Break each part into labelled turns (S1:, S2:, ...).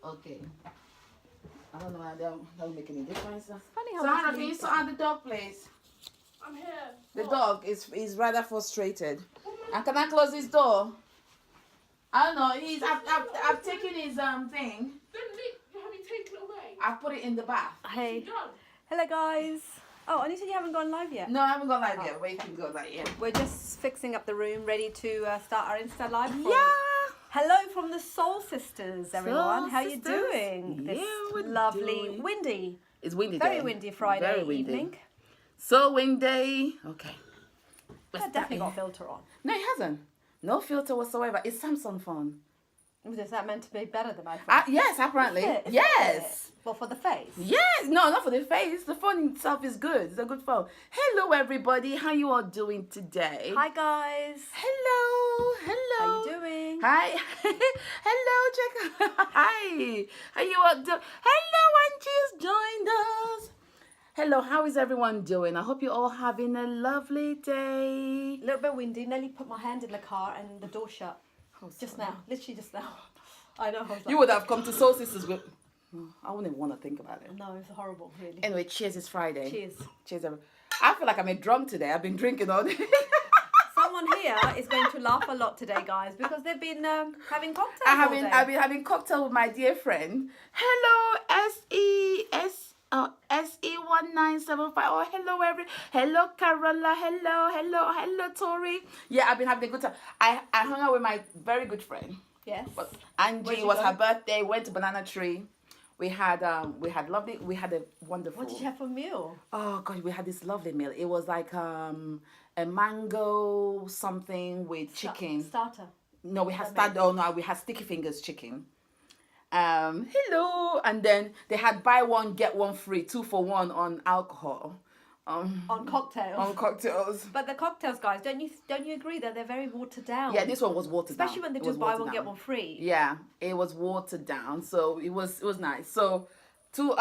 S1: Okay. I don't know how that'll make any difference.
S2: Funny how
S1: So,
S2: much
S1: Hannah,
S2: we
S1: can you
S2: eat
S1: sort out the dog, please?
S3: I'm here.
S1: The dog is rather frustrated. And can I close this door? I don't know. I've taken his thing.
S3: Have you taken it away?
S1: I've put it in the bath.
S2: Hey.
S3: Done.
S2: Hello, guys. Oh, and you said you haven't gone live yet?
S1: No, I haven't gone live yet. Wait, you go live yet.
S2: We're just fixing up the room, ready to start our Insta Live.
S1: Yeah.
S2: Hello from the Soul Sisters, everyone.
S1: Soul
S2: How you
S1: Sisters.
S2: doing?
S1: Yeah,
S2: This
S1: we're
S2: lovely,
S1: doing-
S2: windy,
S1: It's windy
S2: very
S1: day.
S2: windy Friday
S1: Very windy.
S2: evening.
S1: So windy. Okay.
S2: I've definitely got a filter on.
S1: No, it hasn't. No filter whatsoever. It's Samsung phone.
S2: Is that meant to be better than my phone?
S1: Yes, apparently.
S2: Is it?
S1: Yes.
S2: Well, for the face.
S1: Yes. No, not for the face. The phone itself is good. It's a good phone. Hello, everybody. How you all doing today?
S2: Hi, guys.
S1: Hello. Hello.
S2: How you doing?
S1: Hi. Hello, Jacob. Hi. How you all doing? Hello, Angie has joined us. Hello, how is everyone doing? I hope you're all having a lovely day.
S2: A little bit windy. Nearly put my hand in the car and the door shut.
S1: Oh,
S2: Just
S1: sorry.
S2: now. Literally just now. I know. I was like,
S1: You would have come to Soul Sisters with... I wouldn't even want to think about it.
S2: No, it's horrible, really.
S1: Anyway, cheers, it's Friday.
S2: Cheers.
S1: Cheers, everyone. I feel like I'm a drunk today. I've been drinking all day.
S2: Someone here is going to laugh a lot today, guys, because they've been having cocktails all day.
S1: I've been having cocktail with my dear friend. Hello, SE1975. Oh, hello, Carola. Hello, Tori. Yeah, I've been having a good time. I hung out with my very good friend.
S2: Yes.
S1: But
S2: Where'd
S1: Angie
S2: you
S1: was
S2: go?
S1: her birthday. Went to Banana Tree. We had a wonderful.
S2: What did you have for a meal?
S1: Oh God, we had this lovely meal. It was like a mango something with chicken.
S2: Starter.
S1: No, we had
S2: That
S1: we had sticky fingers chicken. Hello, and then they had buy one get one free, 2 for 1 on alcohol.
S2: On cocktails.
S1: On cocktails.
S2: But the cocktails, guys, don't you agree that they're very watered down?
S1: Yeah, this one was watered down.
S2: Especially when they
S1: It
S2: do
S1: was
S2: buy
S1: watered
S2: one
S1: down.
S2: get one free.
S1: Yeah, it was watered down, so it was nice. So two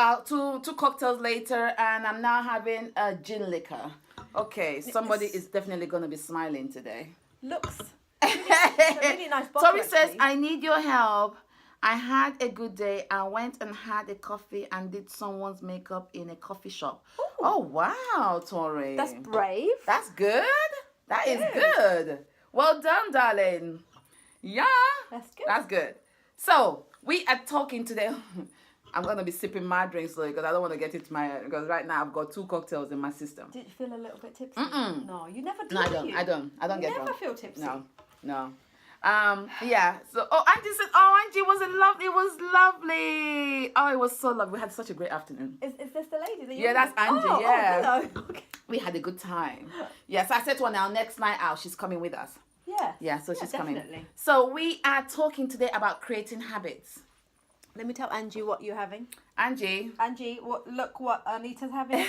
S1: cocktails later, and I'm now having a gin liquor. Okay, somebody is definitely gonna be smiling today.
S2: Looks. It's a really nice bottle.
S1: Tori says,
S2: actually.
S1: I need your help. I had a good day. I went and had a coffee and did someone's makeup in a coffee shop.
S2: Ooh.
S1: Oh, wow, Tori.
S2: That's brave.
S1: That's good. That is
S2: Good.
S1: good. Well done, darling. Yeah.
S2: That's good.
S1: That's good. So, we are talking today. I'm going to be sipping my drink slowly because I don't want to get it to my head. Because right now I've got 2 cocktails in my system.
S2: Did you feel a little bit tipsy?
S1: Mm-mm.
S2: No, you never do.
S1: No, I
S2: do
S1: don't.
S2: you?
S1: I don't get
S2: Never
S1: drunk.
S2: feel tipsy.
S1: No. Yeah. So, Angie said, Angie, it was lovely. Oh, it was so lovely. We had such a great afternoon.
S2: Is this the lady that you?
S1: Yeah, that's Angie,
S2: Oh,
S1: yeah.
S2: Oh, hello. Okay.
S1: We had a good time. Yeah, so I said to her, our next night out, she's coming with us.
S2: Yeah.
S1: Yeah, so she's coming.
S2: definitely.
S1: So we are talking today about creating habits.
S2: Let me tell Angie what you're having.
S1: Angie.
S2: Angie, look what Anita's having.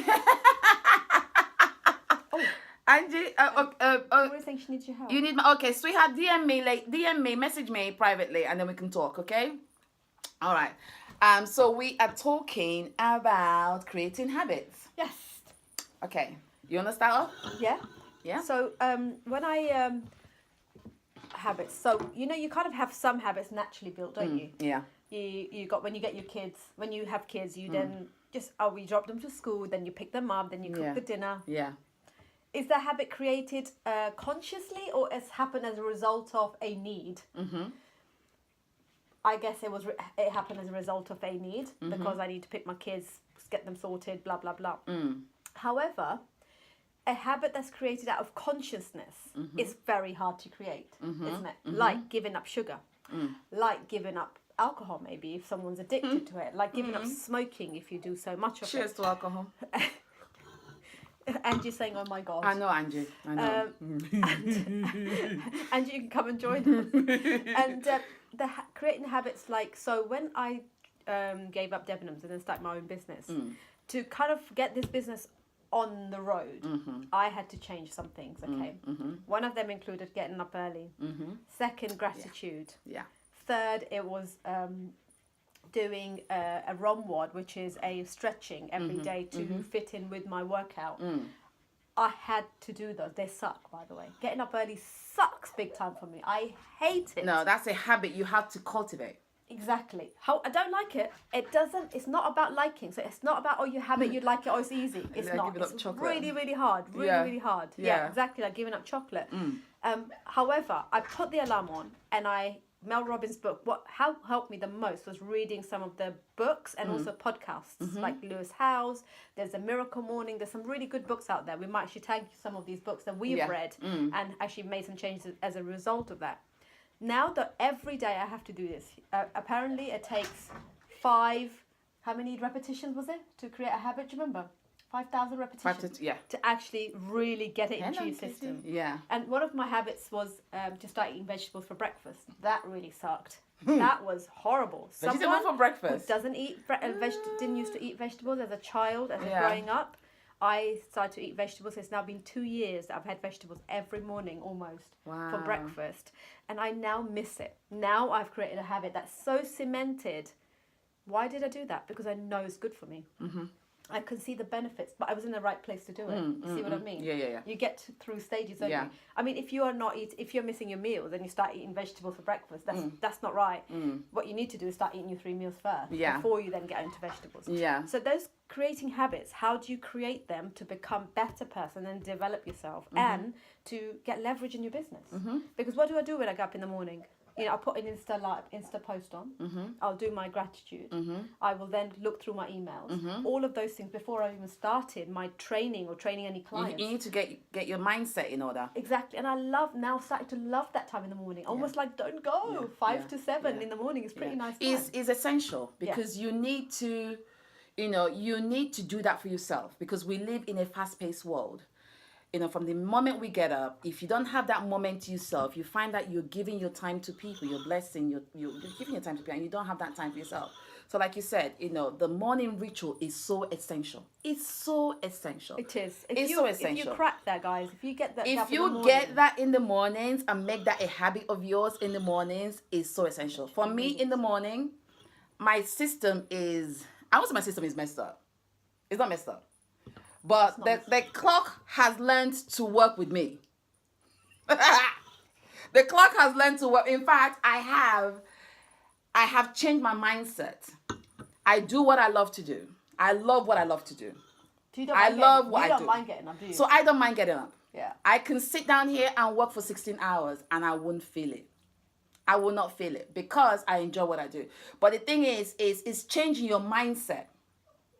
S1: Angie,
S2: What do you think she needs your help?
S1: you need my, okay, sweetheart, DM me, message me privately, and then we can talk, okay? All right. So we are talking about creating habits.
S2: Yes.
S1: Okay. You want to start off?
S2: Yeah.
S1: Yeah.
S2: So when I habits, so you kind of have some habits naturally built, don't you?
S1: Yeah.
S2: You got when you get your kids, when you have kids, you then just we drop them to school, then you pick them up, then you cook
S1: Yeah.
S2: the dinner.
S1: Yeah.
S2: Is the habit created consciously, or has happened as a result of a need?
S1: Mm-hmm.
S2: I guess it happened as a result of a need because I need to pick my kids, get them sorted, blah blah blah. However, a habit that's created out of consciousness is very hard to create, isn't it? Like giving up sugar, like giving up alcohol, maybe if someone's addicted to it, like giving up smoking if you do so much of
S1: Cheers
S2: it.
S1: to alcohol.
S2: Angie's saying, "Oh my god."
S1: I know, Angie. I know.
S2: And you can come and join us. And creating habits like, so when I gave up Debenhams and then started my own business, to kind of get this business on the road, I had to change some things, okay? One of them included getting up early. Second, gratitude.
S1: Yeah.
S2: Third, it was doing a ROMWOD, which is a stretching every day to fit in with my workout. I had to do those. They suck, by the way. Getting up early sucks big time for me. I hate it.
S1: No, that's a habit you have to cultivate.
S2: Exactly. How I don't like it. It doesn't. It's not about liking. So it's not about you have it, you'd like it, it's easy. It's
S1: Like
S2: not.
S1: giving up
S2: It's
S1: chocolate.
S2: really, really hard. Really,
S1: Yeah.
S2: really hard.
S1: Yeah.
S2: Yeah, exactly. Like giving up chocolate. However, I put the alarm on, and Mel Robbins' book. How helped me the most was reading some of the books and also podcasts like Lewis Howes. There's a Miracle Morning. There's some really good books out there. We might actually tag some of these books that we've
S1: Yeah.
S2: read and actually made some changes as a result of that. Now that every day I have to do this, apparently it takes 5, how many repetitions was it to create a habit? Do you remember? 5,000 repetitions
S1: Yeah.
S2: to actually really get it into your system.
S1: Yeah.
S2: And one of my habits was to start eating vegetables for breakfast. That really sucked. That was horrible.
S1: Vegetable for
S2: Who
S1: breakfast.
S2: doesn't eat didn't used to eat vegetables as a child, as
S1: Yeah.
S2: growing up. I started to eat vegetables. It's now been 2 years that I've had vegetables every morning almost for
S1: Wow.
S2: breakfast. And I now miss it. Now I've created a habit that's so cemented. Why did I do that? Because I know it's good for me. I can see the benefits, but I was in the right place to do it. See what I mean?
S1: Yeah.
S2: You get through stages, don't
S1: Yeah.
S2: you? I mean, if you are not if you're missing your meals and you start eating vegetables for breakfast, that's not right. What you need to do is start eating your 3 meals first
S1: Yeah.
S2: before you then get into vegetables.
S1: Yeah.
S2: So those creating habits, how do you create them to become a better person and develop yourself and to get leverage in your business? Because what do I do when I get up in the morning? I'll put an Insta post on. I'll do my gratitude. I will then look through my emails. All of those things before I even started my training or training any
S1: You
S2: clients.
S1: need to get your mindset in order.
S2: Exactly, and I starting to love that time in the morning. Almost like don't go 5 to 7 in the morning. It's pretty nice time.
S1: Is essential because you need to, you need to do that for yourself because we live in a fast-paced world. From the moment we get up, if you don't have that moment to yourself, you find that you're giving your time to people, you're blessing, you're giving your time to people, and you don't have that time for yourself. So like you said, the morning ritual is so essential. It's so essential.
S2: It is.
S1: It's so essential.
S2: If you crack that, guys, if you get that,
S1: If you get that in the mornings and make that a habit of yours in the mornings, is so essential. For me, in the morning, my system is, I would say my system is messed up. It's not messed up. But the clock has learned to work with me. The clock has learned to work. In fact, I have changed my mindset. I do what I love to do. I love what I love to do.
S2: You don't
S1: I
S2: mind
S1: love
S2: getting,
S1: what
S2: you
S1: I
S2: don't
S1: do.
S2: mind getting up, do you?
S1: So I don't mind getting up.
S2: Yeah.
S1: I can sit down here and work for 16 hours and I won't feel it. I will not feel it because I enjoy what I do. But the thing is it's changing your mindset.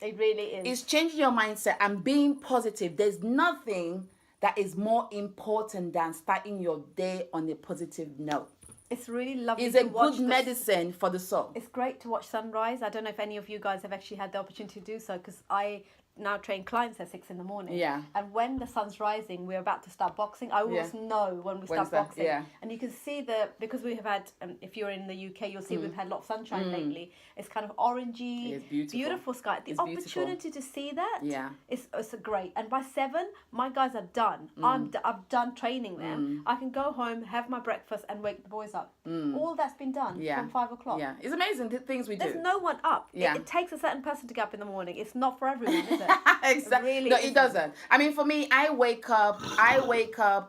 S2: It really is.
S1: It's changing your mindset and being positive. There's nothing that is more important than starting your day on a positive note.
S2: It's really lovely.
S1: It's
S2: to
S1: a
S2: watch
S1: good medicine for the soul.
S2: It's great to watch sunrise. I don't know if any of you guys have actually had the opportunity to do so because I now train clients at 6 in the morning.
S1: Yeah.
S2: And when the sun's rising, we're about to start boxing. I always know when we start boxing.
S1: Yeah.
S2: And you can see because we have had, if you're in the UK, you'll see we've had a lot of sunshine lately. It's kind of orangey,
S1: It's beautiful.
S2: sky. The
S1: It's
S2: opportunity to see that
S1: Yeah.
S2: it's great. And by 7, my guys are done. I'm done training them. I can go home, have my breakfast, and wake the boys up. All that's been done from 5 o'clock.
S1: Yeah. It's amazing the things we do.
S2: There's no one up.
S1: Yeah.
S2: It takes a certain person to get up in the morning. It's not for everyone, is it?
S1: Exactly.
S2: Really
S1: No,
S2: isn't.
S1: it doesn't. I mean, for me, I wake up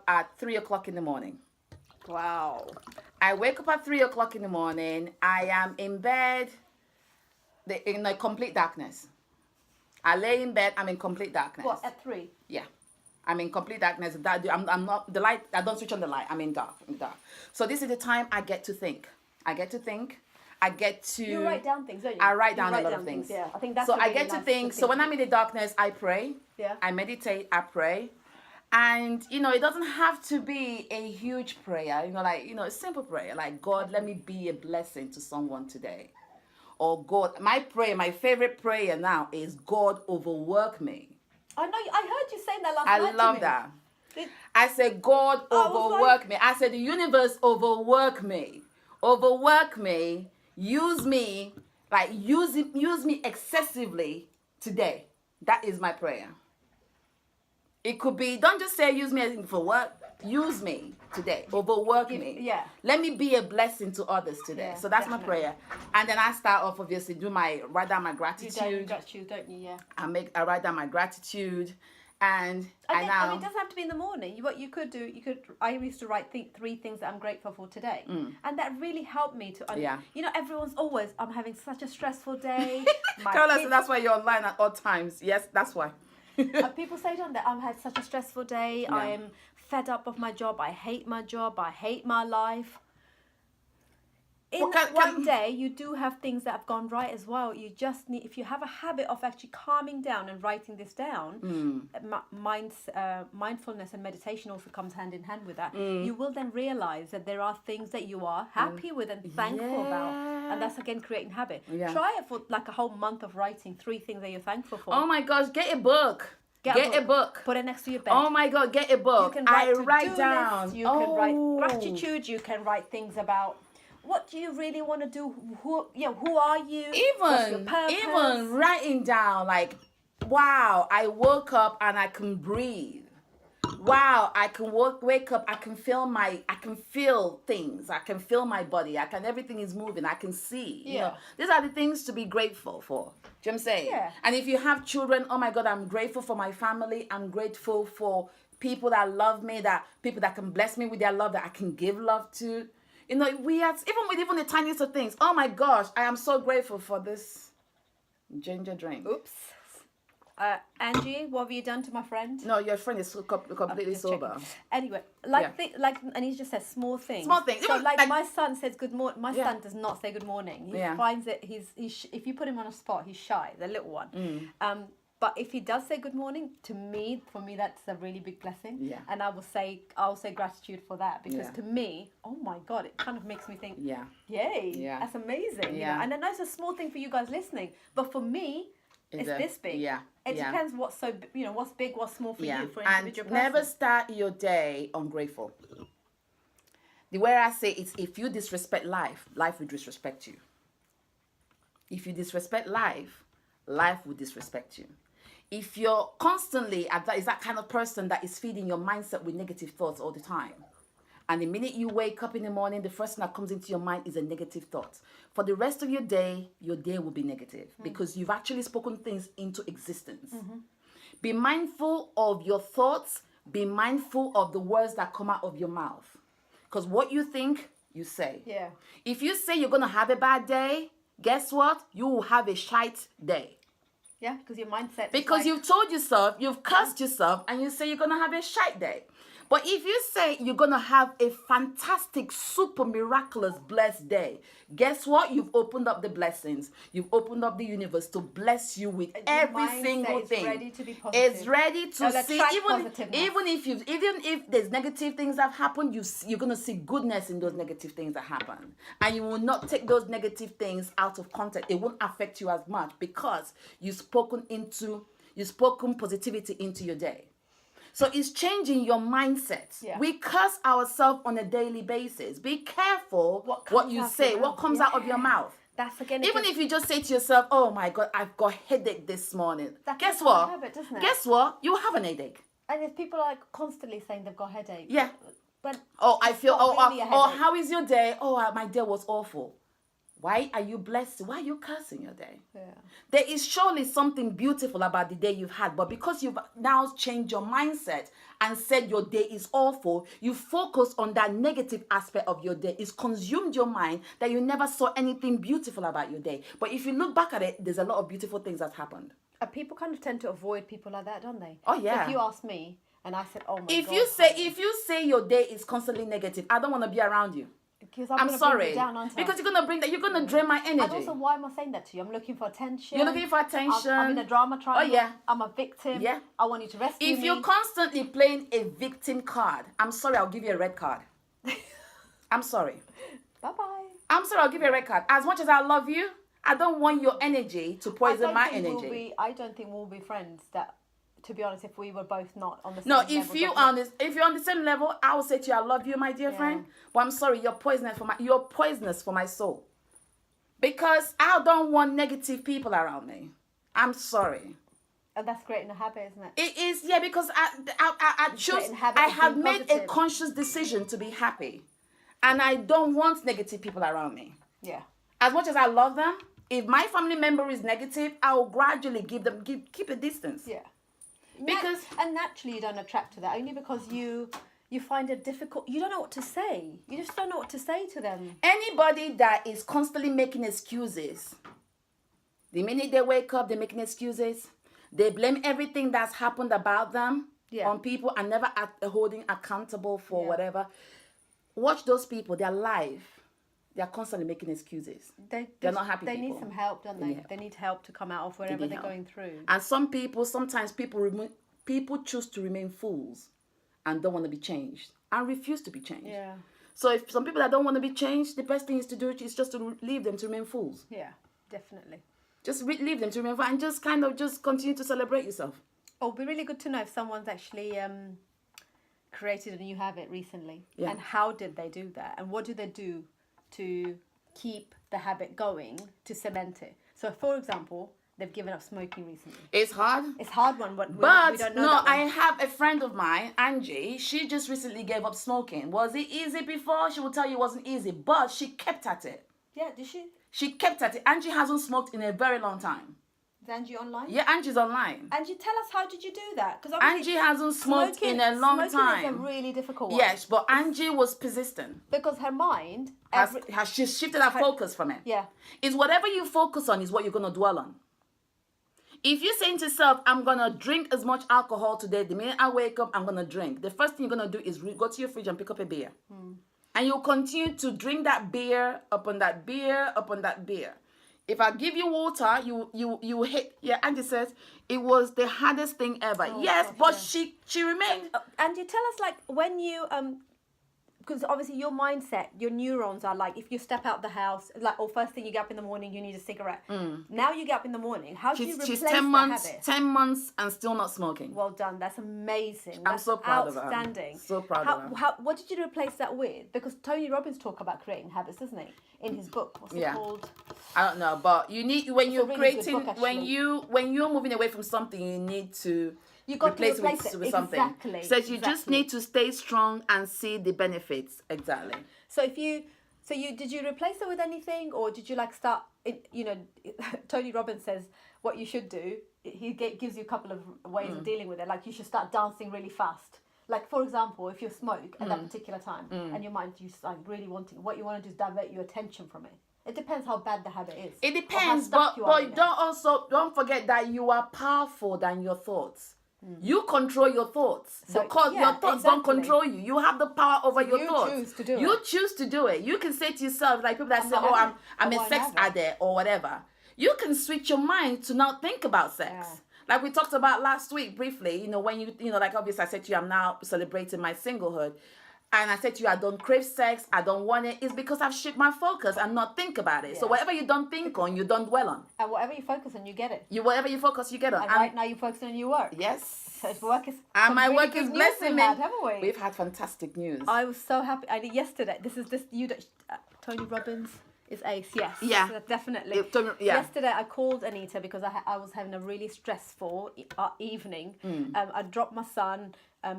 S1: at 3 o'clock in the morning.
S2: Wow.
S1: I wake up at 3 o'clock in the morning. I am in bed in a complete darkness. I lay in bed. I'm in complete darkness.
S2: What, at 3?
S1: Yeah. I'm in complete darkness. I'm not the light. I don't switch on the light. I'm in dark. So this is the time I get to think. I get to.
S2: You write down things, don't you?
S1: I write
S2: You
S1: down a lot of things.
S2: Yeah, I think that's
S1: so
S2: a really
S1: I get to
S2: nice
S1: think. So when I'm in the darkness, I pray.
S2: Yeah.
S1: I meditate. I pray. And it doesn't have to be a huge prayer. A simple prayer like, God, let me be a blessing to someone today. Or God, my favorite prayer now is, God, overwork me.
S2: I know. I heard you saying that last night.
S1: I love
S2: to me.
S1: that.
S2: Did-
S1: I said, God,
S2: I was
S1: overwork
S2: like-
S1: me. I said, the universe, overwork me. Overwork me. Use me. Use me excessively today. That is my prayer. It could be, don't just say use me for work. Use me today. Overwork me.
S2: yeah.
S1: Let me be a blessing to others today.
S2: Yeah,
S1: So that's
S2: definitely.
S1: my prayer. And then I start off, obviously, write down my
S2: You
S1: gratitude.
S2: gratitude, don't you? Yeah.
S1: I write down my gratitude, And
S2: I
S1: now,
S2: mean, it doesn't have to be in the morning. What you could do, I used to write 3 things that I'm grateful for today. And that really helped me to,
S1: Yeah.
S2: you know, everyone's always, I'm having such a stressful day. My
S1: Carola, so
S2: kids-
S1: that's why you're online at all times. Yes, that's why.
S2: people say on that I've had such a stressful day.
S1: Yeah.
S2: I'm fed up of my job. I hate my job. I hate my life. In
S1: Well,
S2: one day, you do have things that have gone right as well. You just need, if you have a habit of actually calming down and writing this down, mindfulness and meditation also comes hand in hand with that. You will then realize that there are things that you are happy with and thankful about. And that's again creating habit.
S1: Yeah.
S2: Try it for like a whole month of writing 3 things that you're thankful for.
S1: Oh my gosh, get a book. Get a book.
S2: Put it next to your bed.
S1: Oh my God, get a book.
S2: You can write
S1: I write
S2: to-do
S1: down.
S2: lists, you can write gratitude, you can write things about what do you really want to do, who are you, what's your purpose?
S1: Even writing down like, wow, I woke up and I can breathe. Wow, I can wake up, I can feel things, I can feel my body, everything is moving, I can see. You know, these are the things to be grateful for. Do you know what I'm saying?
S2: Yeah.
S1: And if you have children, oh my God, I'm grateful for my family, I'm grateful for people that love me, that people that can bless me with their love, that I can give love to. You know, even the tiniest of things. Oh my gosh, I am so grateful for this ginger drink.
S2: Oops. Angie, what have you done to my friend?
S1: No, your friend is completely
S2: Just
S1: sober.
S2: checking. Anyway, and he just says small things.
S1: Small things.
S2: So
S1: Even,
S2: like
S1: like-
S2: my son says good morning. My
S1: Yeah.
S2: son does not say good morning. He
S1: Yeah.
S2: finds it. If you put him on a spot, he's shy. The little one. But if he does say good morning, for me, that's a really big blessing.
S1: Yeah.
S2: And I'll say gratitude for that because
S1: Yeah.
S2: to me, oh my God, it kind of makes me think,
S1: Yeah.
S2: yay,
S1: Yeah.
S2: that's amazing. You
S1: Yeah.
S2: know? And I know it's a small thing for you guys listening, but for me, it's this big.
S1: Yeah.
S2: It
S1: yeah.
S2: depends what's what's big, what's small for
S1: Yeah.
S2: you, for an
S1: And
S2: individual person.
S1: never start your day ungrateful. The way I say it's if you disrespect life, life will disrespect you. If you disrespect life, life will disrespect you. If you're constantly is that kind of person that is feeding your mindset with negative thoughts all the time, and the minute you wake up in the morning, the first thing that comes into your mind is a negative thought. For the rest of your day will be negative because you've actually spoken things into existence. Be mindful of your thoughts. Be mindful of the words that come out of your mouth. Because what you think, you say.
S2: Yeah.
S1: If you say you're going to have a bad day, guess what? You will have a shite day.
S2: Yeah, because your mindset.
S1: Because you've told yourself, you've cursed yourself, and you say you're going to have a shite day. But if you say you're going to have a fantastic, super miraculous, blessed day, guess what? You've opened up the blessings. You've opened up the universe to bless you with every
S2: mindset
S1: single
S2: is
S1: thing.
S2: ready to be positive.
S1: It's ready to
S2: It'll
S1: see,
S2: attract
S1: even
S2: positiveness.
S1: even if there's negative things that happen, you're going to see goodness in those negative things that happen. And you will not take those negative things out of context. It won't affect you as much because you've spoken positivity into your day. So it's changing your mindset.
S2: Yeah.
S1: We curse ourselves on a daily basis. Be careful what
S2: comes
S1: you
S2: out
S1: say,
S2: your
S1: what
S2: mouth.
S1: comes out of your
S2: Yeah.
S1: mouth.
S2: That's again.
S1: Even if you just say to yourself, oh my God, I've got headache this morning.
S2: That
S1: Guess
S2: becomes a
S1: what?
S2: habit, doesn't it?
S1: Guess what? You have an headache.
S2: And there's people like constantly saying they've got headache.
S1: Yeah.
S2: But
S1: Oh, I feel,
S2: not really a headache.
S1: how is your day? Oh, my day was awful. Why are you blessed? Why are you cursing your day?
S2: Yeah.
S1: There is surely something beautiful about the day you've had, but because you've now changed your mindset and said your day is awful, you focus on that negative aspect of your day. It's consumed your mind that you never saw anything beautiful about your day. But if you look back at it, there's a lot of beautiful things that happened.
S2: People kind of tend to avoid people like that, don't they?
S1: Oh, yeah.
S2: If you ask me, and I said, "Oh my God,"
S1: If you say your day is constantly negative, I don't want to be around you.
S2: because
S1: I'm
S2: gonna bring
S1: sorry.
S2: you down, aren't I?
S1: Because you're gonna drain my energy.
S2: And also, why am I saying that to you? I'm looking for attention.
S1: You're looking for attention.
S2: I'm in a drama triangle.
S1: Oh, yeah.
S2: I'm a victim.
S1: Yeah.
S2: I want you to rescue
S1: If
S2: me.
S1: you're constantly playing a victim card, I'm sorry, I'll give you a red card. I'm sorry.
S2: Bye bye.
S1: I'm sorry, I'll give you a red card. As much as I love you, I don't want your energy to poison my energy.
S2: I don't think we'll be friends. That, to be honest, if we were both not on the same
S1: No,
S2: level.
S1: if you're on the same level, I will say to you, I love you, my dear friend. But I'm sorry, you're poisonous for my soul. Because I don't want negative people around me. I'm sorry.
S2: And that's creating a habit, isn't it?
S1: It is, yeah, because I chose,
S2: creating habit
S1: I
S2: of
S1: have
S2: being
S1: made a
S2: positive.
S1: conscious decision to be happy. And I don't want negative people around me.
S2: Yeah.
S1: As much as I love them, if my family member is negative, I will gradually keep a distance.
S2: Yeah.
S1: Because
S2: and naturally you don't attract to that only because you find it difficult. You don't know what to say. You just don't know what to say to them.
S1: anybody that is constantly making excuses, the minute they wake up, they're making excuses. They blame everything that's happened about them
S2: Yeah.
S1: on people and never holding accountable for
S2: Yeah.
S1: whatever. Watch those people. They're alive. They're constantly making excuses. They're not happy
S2: They need
S1: people.
S2: some help, don't they?
S1: Yeah.
S2: They need help to come out of wherever
S1: need
S2: they're
S1: help.
S2: going through.
S1: And sometimes people choose to remain fools and don't want to be changed and refuse to be changed.
S2: Yeah.
S1: So if some people that don't want to be changed, the best thing is to do is just to leave them to remain fools.
S2: Yeah, definitely.
S1: Just leave them to remain fools and just kind of just continue to celebrate yourself.
S2: Oh, it'd be really good to know if someone's actually created a new habit recently.
S1: Yeah.
S2: And how did they do that? And what do they do to keep the habit going, to cement it? So, for example, they've given up smoking recently.
S1: It's hard.
S2: It's a hard one, but we
S1: But
S2: don't know
S1: no,
S2: that one.
S1: I have a friend of mine, Angie. She just recently gave up smoking. Was it easy before? She will tell you it wasn't easy, but she kept at it.
S2: Yeah, did she?
S1: She kept at it. Angie hasn't smoked in a very long time.
S2: Is Angie online?
S1: Yeah, Angie's online.
S2: Angie, tell us, how did you do that? Because
S1: Angie hasn't smoked in a long
S2: Smoking is a
S1: time.
S2: really difficult one.
S1: Yes, but Angie was persistent.
S2: Because her mind...
S1: Has she shifted her focus from it?
S2: Yeah.
S1: It's whatever you focus on is what you're going to dwell on. If you're saying to yourself, I'm going to drink as much alcohol today, the minute I wake up, I'm going to drink. The first thing you're going to do is go to your fridge and pick up a beer. And you'll continue to drink that beer, upon that beer, upon that beer. If I give you water, you hit. Yeah, Angie says it was the hardest thing ever. Yes,
S2: gosh,
S1: but
S2: yeah.
S1: she remained.
S2: Angie, tell us, like, when you... because obviously your mindset, your neurons are like, if you step out the house, like, or first thing you get up in the morning, you need a cigarette. Now you get up in the morning. How do you replace
S1: She's
S2: the
S1: 10 months,
S2: habit?
S1: 10 months and still not smoking.
S2: Well done. That's amazing.
S1: I'm
S2: That's
S1: so proud of her.
S2: outstanding.
S1: So proud of her.
S2: What did you replace that with? Because Tony Robbins talk about creating habits, doesn't he? In his book, what's it called?
S1: I don't know, but you need when you're
S2: really good
S1: creating
S2: book,
S1: when
S2: actually.
S1: you're moving away from something, you need to
S2: You got to replace
S1: with,
S2: it.
S1: with something.
S2: Exactly.
S1: So you just
S2: exactly.
S1: need to stay strong and see the benefits. Exactly.
S2: So if you, did you replace it with anything, or did you like start? Tony Robbins says what you should do. He gives you a couple of ways of dealing with it. Like you should start dancing really fast. Like for example, if you smoke at that particular time and your mind is like really wanting, what you want to do is divert your attention from it. It depends how bad the habit is.
S1: It
S2: or how
S1: depends,
S2: stuck
S1: but
S2: you are in it.
S1: don't forget that you are powerful than your thoughts. You control your thoughts
S2: So,
S1: because
S2: yeah,
S1: your thoughts don't
S2: exactly.
S1: control you. You have the power over your
S2: you
S1: thoughts.
S2: choose to do
S1: You
S2: it.
S1: choose to do it. You can say to yourself, like people that say,
S2: not
S1: "Oh,
S2: having
S1: I'm
S2: it.
S1: a
S2: I
S1: sex
S2: won't have
S1: addict" or whatever. You can switch your mind to not think about sex.
S2: Yeah.
S1: Like we talked about last week briefly. When like obviously I said to you, I'm now celebrating my singlehood. And I said to you, I don't crave sex, I don't want it. It's because I've shifted my focus and not think about it. So
S2: Yeah.
S1: whatever you don't think on, you don't dwell on.
S2: And whatever you focus on, you get it.
S1: Whatever you focus, you get on.
S2: And right now you're focusing on your work.
S1: Yes.
S2: So if work is.
S1: And
S2: some
S1: my
S2: really
S1: work
S2: good
S1: is
S2: news
S1: blessing
S2: we've
S1: me.
S2: had, haven't we?
S1: We've had fantastic news.
S2: I was so happy. I did yesterday. Tony Robbins is ace. Yes.
S1: Yeah.
S2: So definitely.
S1: Yeah.
S2: Yesterday I called Anita because I was having a really stressful evening. I dropped my son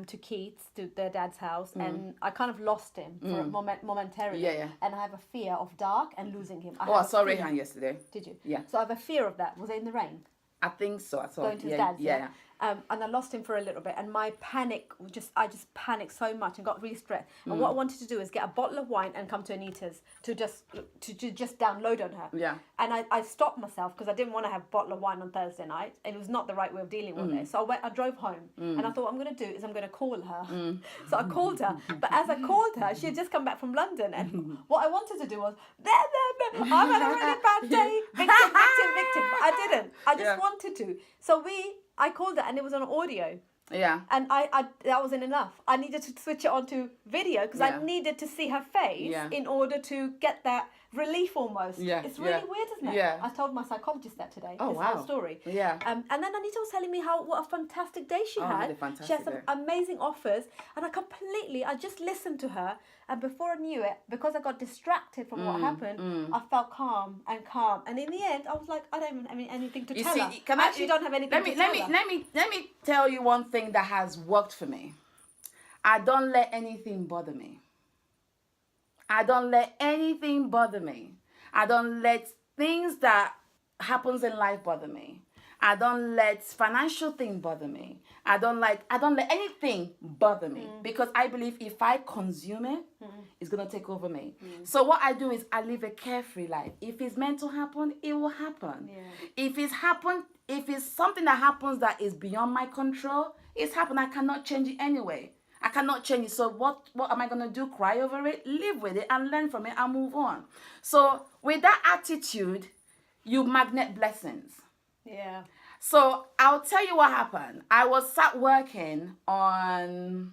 S2: to Keith's, to their dad's house, and I kind of lost him for a momentarily.
S1: Yeah.
S2: And I have a fear of dark and losing him.
S1: Oh, I saw Rehan yesterday.
S2: Did you?
S1: Yeah.
S2: So I have a fear of that. Was it in the rain?
S1: I think so. I saw
S2: Going
S1: it.
S2: to his
S1: Yeah.
S2: dad's,
S1: Yeah.
S2: and I lost him for a little bit, and my panic I just panicked so much and got really stressed. And what I wanted to do is get a bottle of wine and come to Anita's to just download on her.
S1: Yeah.
S2: And I stopped myself because I didn't want to have a bottle of wine on Thursday night. It was not the right way of dealing with it. So I drove home, and I thought what I'm going to do is I'm going to call her. So I called her, but as I called her, she had just come back from London, and what I wanted to do was, I'm having a really bad day, victim. But I didn't. I just wanted to. So I called her and it was on audio.
S1: Yeah.
S2: And I that wasn't enough. I needed to switch it onto video because
S1: Yeah.
S2: I needed to see her face in order to get that relief almost.
S1: Yeah,
S2: It's really
S1: yeah.
S2: weird, isn't it?
S1: Yeah.
S2: I told my psychologist that today.
S1: Oh,
S2: this
S1: wow.
S2: whole story.
S1: Yeah.
S2: And then Anita was telling me what a fantastic day she
S1: had
S2: had.
S1: a fantastic
S2: She had some
S1: day.
S2: amazing offers, and I just listened to her, and before I knew it, because I got distracted from what happened, I felt calm. And in the end, I was like, I don't even have anything to tell her. I actually don't have anything to tell her.
S1: Let me tell you one thing that has worked for me. I don't let anything bother me. I don't let anything bother me. I don't let things that happens in life bother me. I don't let financial thing bother me. I don't let anything bother me because I believe if I consume it, it's gonna take over me. So what I do is I live a carefree life. If it's meant to happen, it will happen.
S2: Yeah.
S1: If it's something that happens that is beyond my control, it's happened. I cannot change it anyway. I cannot change it. So what am I gonna do? Cry over it, live with it, and learn from it and move on. So with that attitude, you magnet blessings.
S2: Yeah.
S1: So I'll tell you what happened. I was sat working on,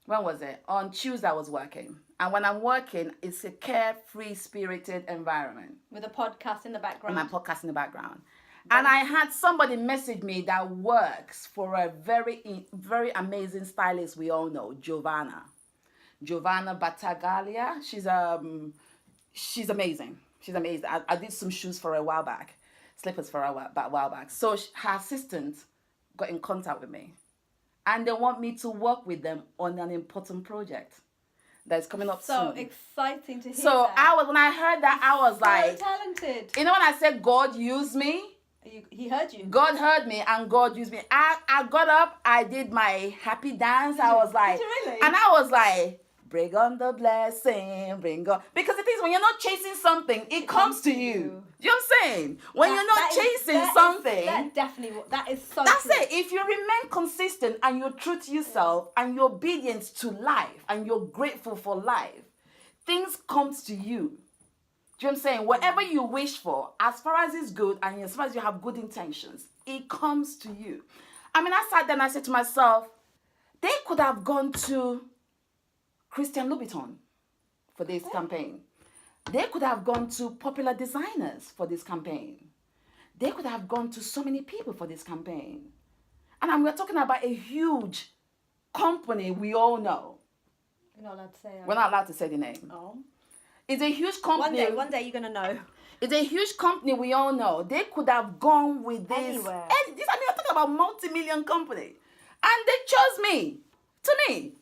S1: when was it? On Tuesday I was working. And when I'm working, it's a carefree, spirited environment.
S2: With a podcast in the background.
S1: And my podcast in the background. And I had somebody message me that works for a very, very amazing stylist we all know, Giovanna Battaglia. She's amazing. She's amazing. I did some shoes for her a while back, slippers for her a while back. So her assistant got in contact with me, and they want me to work with them on an important project that's coming up
S2: So
S1: soon.
S2: exciting to hear
S1: So
S2: that.
S1: when I heard that, I was like,
S2: so talented.
S1: you know, when I said God used me.
S2: He heard you.
S1: God heard me and God used me. I got up, I did my happy dance. I was like,
S2: Did you really?
S1: and I was like, bring on the blessing, bring on. Because the thing is, when you're not chasing something, it comes to you. Do you know what I'm saying? When you're not chasing something,
S2: that is so
S1: that's
S2: true.
S1: it. If you remain consistent and you're true to yourself and you're obedient to life and you're grateful for life, things comes to you. Do you know what I'm saying? Whatever you wish for, as far as it's good and as far as you have good intentions, it comes to you. I mean, I sat there and I said to myself, they could have gone to Christian Louboutin for this campaign. They could have gone to popular designers for this campaign. They could have gone to so many people for this campaign. And we're talking about a huge company we all know.
S2: You're not allowed to say that.
S1: We're not allowed to say the name.
S2: Oh.
S1: It's a huge company.
S2: One day you're gonna know.
S1: It's a huge company we all know. They could have gone with this.
S2: Anywhere.
S1: And this, I mean, I'm talking about multi-million company. And they chose me. To me.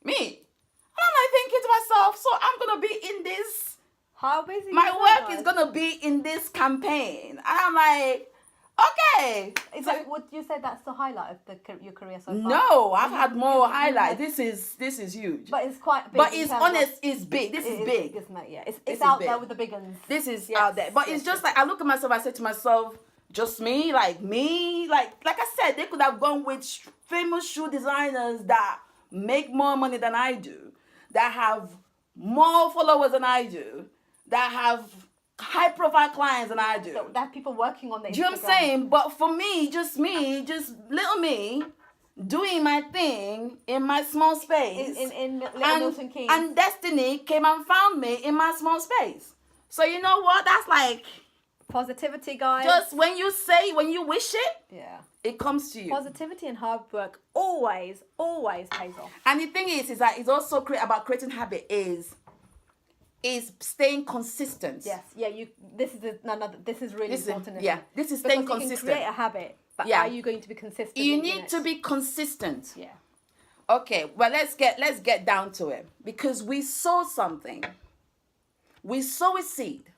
S1: And I'm like thinking to myself, so I'm going to be in this.
S2: How busy?
S1: My work is going to be in this campaign. And I'm like, okay.
S2: Would you say that's the highlight of your career so far?
S1: No, I've had more highlights. This is huge.
S2: But it's quite big.
S1: But
S2: in
S1: it's
S2: terms
S1: honest,
S2: of-
S1: it's big. This is
S2: it
S1: big.
S2: Isn't it? Yeah.
S1: This
S2: It's
S1: is
S2: out
S1: big.
S2: there with the big ones.
S1: This is
S2: Yes,
S1: out there. But
S2: yes,
S1: it's just
S2: yes.
S1: like, I look at myself, I said to myself, just me, like I said, they could have gone with famous shoe designers that make more money than I do, that have more followers than I do, that have high profile clients than I do.
S2: So there are people working on the Instagram.
S1: Do you know what I'm saying? But for me, just little me, doing my thing in my small space.
S2: In Little Milton Keynes.
S1: And destiny came and found me in my small space. So you know what? That's like,
S2: Positivity, guys.
S1: just when you wish it,
S2: Yeah.
S1: it comes to you.
S2: Positivity and hard work always pays off.
S1: And the thing is that it's also about creating habit is staying consistent.
S2: Yes. Yeah. This is really important. Isn't it?
S1: This is staying
S2: Because
S1: consistent.
S2: You can create a habit, but
S1: Yeah.
S2: are you going to be consistent?
S1: You
S2: in
S1: need
S2: it?
S1: to be consistent.
S2: Yeah.
S1: Okay, well let's get down to it, because we sow something. We sow a seed.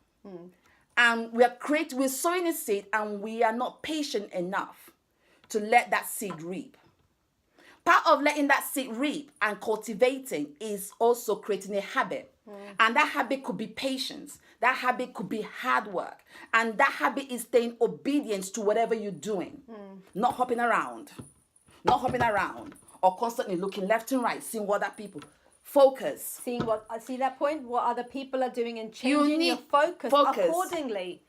S1: And we're sowing a seed, and we are not patient enough to let that seed reap. Part of letting that seed reap and cultivating is also creating a habit. And that habit could be patience. That habit could be hard work. And that habit is staying obedient to whatever you're doing. Not hopping around. Or constantly looking left and right, seeing what other people. Focus.
S2: See that point? What other people are doing and
S1: You
S2: changing
S1: need
S2: your focus
S1: focus.
S2: accordingly.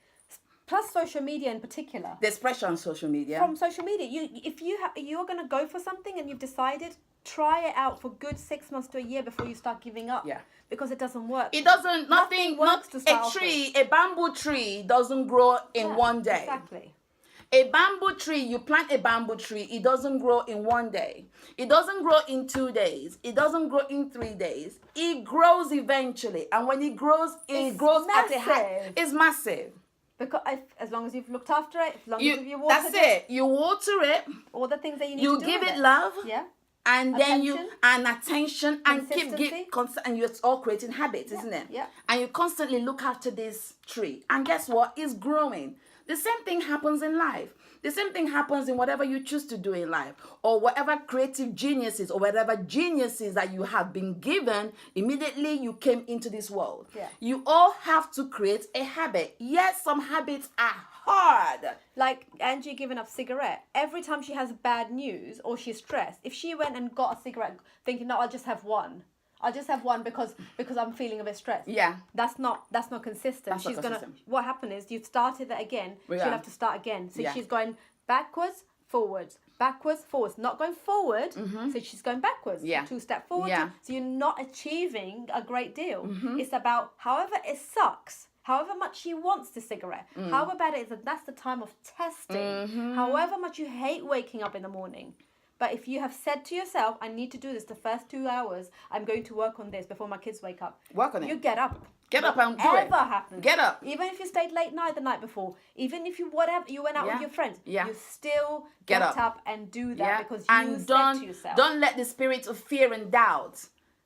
S2: Plus social media in particular.
S1: There's pressure on social media.
S2: From social media, if you're going to go for something and you've decided, try it out for good 6 months to a year before you start giving up.
S1: Yeah.
S2: Because it doesn't work.
S1: It doesn't,
S2: Nothing works to start off
S1: a bamboo tree doesn't grow in
S2: Yeah,
S1: one day.
S2: Exactly.
S1: A bamboo tree, you plant a bamboo tree, it doesn't grow in one day. It doesn't grow in 2 days. It doesn't grow in 3 days. It grows eventually. And when it grows,
S2: It's
S1: grows at a high.
S2: massive.
S1: It's massive.
S2: Because as long as you've looked after it, as long as you watered
S1: That's it. You water it,
S2: all the things that you need
S1: you
S2: to do
S1: give
S2: with
S1: it love,
S2: Yeah.
S1: and then
S2: Attention.
S1: attention, and
S2: Consistency.
S1: and you're all creating habits, isn't it?
S2: yeah.
S1: And you constantly look after this tree, and guess what? It's growing. The same thing happens in life. The same thing happens in whatever you choose to do in life, or whatever creative geniuses or whatever geniuses that you have been given immediately you came into this world.
S2: Yeah.
S1: You all have to create a habit. Yes, some habits are hard.
S2: Like Angie giving up cigarette. Every time she has bad news or she's stressed, if she went and got a cigarette thinking, no, I'll just have one. I'll just have one because I'm feeling a bit stressed.
S1: Yeah.
S2: That's not consistent.
S1: That's not
S2: She's
S1: consistent.
S2: what happened is you've started that again.
S1: Yeah.
S2: She'll have to start again. So
S1: Yeah.
S2: she's going backwards, forwards, not going forward. So she's going backwards.
S1: Yeah.
S2: 2 step forward.
S1: Yeah.
S2: So you're not achieving a great deal. It's about however it sucks. However much she wants the cigarette, however bad it is, that's the time of testing. However much you hate waking up in the morning. But if you have said to yourself, I need to do this the first 2 hours, I'm going to work on this before my kids wake up.
S1: Work on it.
S2: You get up.
S1: Get up and do it.
S2: Whatever happens.
S1: Get up.
S2: Even if you stayed late night the night before, even if you went out
S1: Yeah.
S2: with your friends,
S1: Yeah.
S2: you still
S1: Get
S2: get
S1: up.
S2: up and do that
S1: Yeah.
S2: because you
S1: And
S2: said to yourself.
S1: don't let the spirit of fear and doubt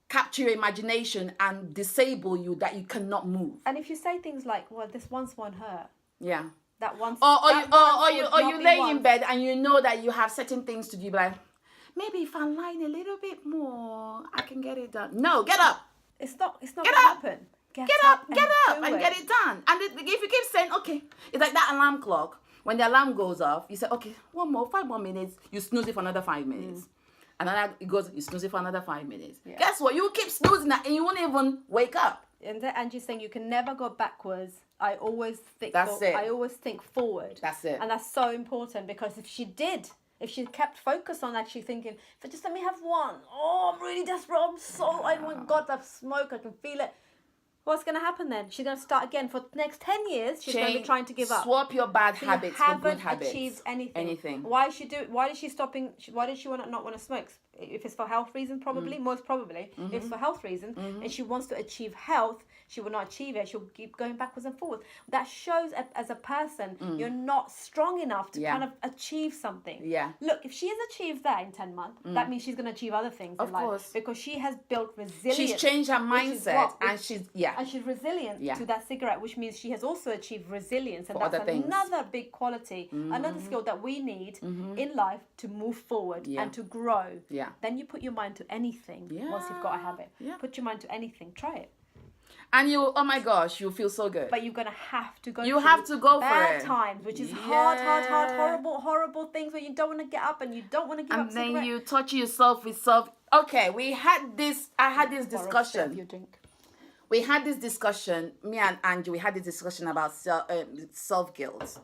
S1: capture your imagination and disable you that you cannot move.
S2: And if you say things like, well, this once won't hurt.
S1: Yeah.
S2: That once
S1: Or
S2: that once
S1: you
S2: would not be
S1: lay in
S2: once.
S1: bed and you know that you have certain things to do, like maybe if I'm lying a little bit more, I can get it done. No, get up.
S2: It's not
S1: Get
S2: gonna
S1: up.
S2: happen.
S1: Get up
S2: do
S1: and get it done. And if you keep saying, okay, it's like that alarm clock. When the alarm goes off, you say, okay, 5 more minutes. You snooze it for another 5 minutes. And then it goes, you snooze it for another 5 minutes.
S2: Yeah.
S1: Guess what? You keep snoozing that and you won't even wake up.
S2: And then Angie's saying you can never go backwards. I always think
S1: That's it.
S2: I always think forward.
S1: That's it.
S2: And that's so important because if she kept focused on actually thinking, if I just let me have one, oh, I'm really desperate. I want God to smoke. I can feel it. What's going to happen then? She's going to start again for the next 10 years. She's going to be trying to give up.
S1: Swap your bad
S2: So
S1: habits
S2: you
S1: for
S2: haven't
S1: good habits.
S2: achieved anything.
S1: Anything.
S2: Why is she stopping? Why does she not want to smoke? If it's for health reasons, probably, most probably. If it's for health reasons, and she wants to achieve health, she will not achieve it. She'll keep going backwards and forwards. That shows as a person, you're not strong enough to
S1: Yeah.
S2: kind of achieve something.
S1: Yeah.
S2: Look, if she has achieved that in 10 months, that means she's going to achieve other things
S1: Of
S2: in life.
S1: course.
S2: Because she has built resilience.
S1: She's changed her
S2: which is
S1: mindset
S2: what-
S1: and she's, yeah.
S2: and she's resilient
S1: Yeah.
S2: to that cigarette, which means she has also achieved resilience, and
S1: For
S2: that's
S1: other things.
S2: another big quality, another skill that we need in life to move forward
S1: Yeah.
S2: and to grow.
S1: Yeah.
S2: Then you put your mind to anything once you've got a habit.
S1: Yeah.
S2: Put your mind to anything. Try it.
S1: And you, oh my gosh, you feel so good.
S2: But you're gonna have to go.
S1: You
S2: through
S1: have to go for
S2: bad
S1: it.
S2: times, which is
S1: Yeah.
S2: hard, horrible things where you don't want to get up and you don't want to give
S1: And
S2: up
S1: then
S2: cigarette.
S1: you touch yourself with self. Okay, I had this
S2: Borrow a bit of
S1: discussion.
S2: your drink.
S1: We had this discussion, me and Angie, we had this discussion about self-guilt.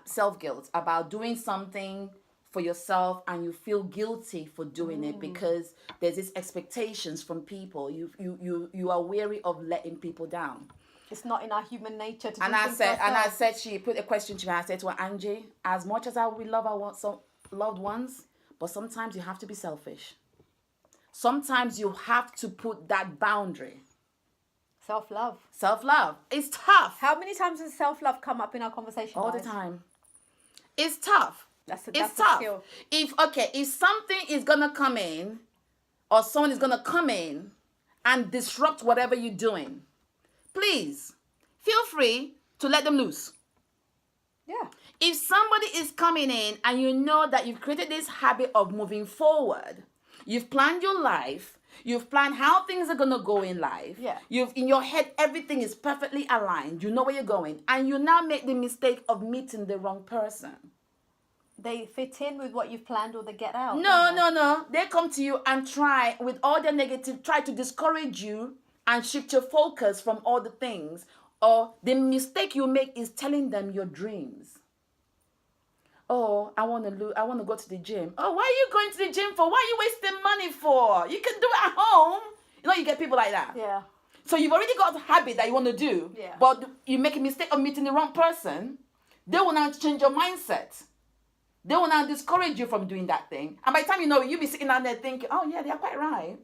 S1: Self-guilt, about doing something for yourself and you feel guilty for doing it because there's these expectations from people. You are wary of letting people down.
S2: It's not in our human nature to
S1: And
S2: do
S1: I
S2: things
S1: said,
S2: for ourselves.
S1: she put a question to me. I said to her, Angie, as much as we love our loved ones, but sometimes you have to be selfish. Sometimes you have to put that boundary.
S2: Self-love.
S1: Self-love. It's tough.
S2: How many times does self-love come up in our conversation?
S1: All the
S2: guys?
S1: time. It's tough.
S2: That's
S1: It's
S2: a
S1: tough.
S2: skill.
S1: If something is gonna come in, or someone is gonna come in and disrupt whatever you're doing, please feel free to let them loose.
S2: Yeah.
S1: If somebody is coming in and you know that you've created this habit of moving forward, you've planned your life, you've planned how things are gonna go in life.
S2: Yeah.
S1: You've in your head everything is perfectly aligned. You know where you're going, and you now make the mistake of meeting the wrong person.
S2: They fit in with what you've planned or they get out.
S1: No. They come to you and try with all their negative, try to discourage you and shift your focus from all the things. Or the mistake you make is telling them your dreams. Oh, I want to go to the gym. Oh, why are you going to the gym for? Why are you wasting money for? You can do it at home. You know, you get people like that.
S2: Yeah.
S1: So you've already got a habit that you want to do,
S2: Yeah.
S1: but you make a mistake of meeting the wrong person. They will now change your mindset. They will now discourage you from doing that thing. And by the time you know it, you'll be sitting down there thinking, oh yeah, they're quite right.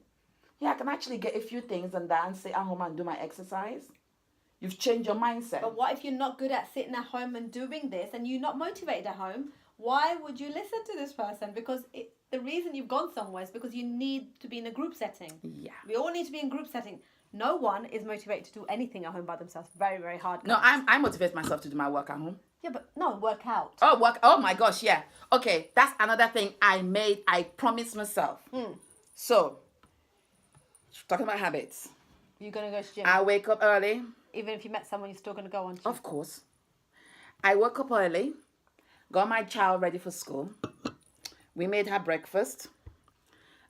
S1: Yeah, I can actually get a few things and that and stay at home and do my exercise. You've changed your mindset.
S2: But what if you're not good at sitting at home and doing this and you're not motivated at home? Why would you listen to this person? Because the reason you've gone somewhere is because you need to be in a group setting.
S1: Yeah.
S2: We all need to be in group setting. No one is motivated to do anything at home by themselves. Very, very hard.
S1: No, I motivate myself to do my work at home.
S2: Yeah, but no, work out.
S1: Oh, work. Oh my gosh, yeah. Okay, that's another thing I promised myself. So, talking about habits.
S2: You're going to go to gym.
S1: I wake up early.
S2: Even if you met someone, you're still going to go on.
S1: Of course. I woke up early, got my child ready for school. We made her breakfast.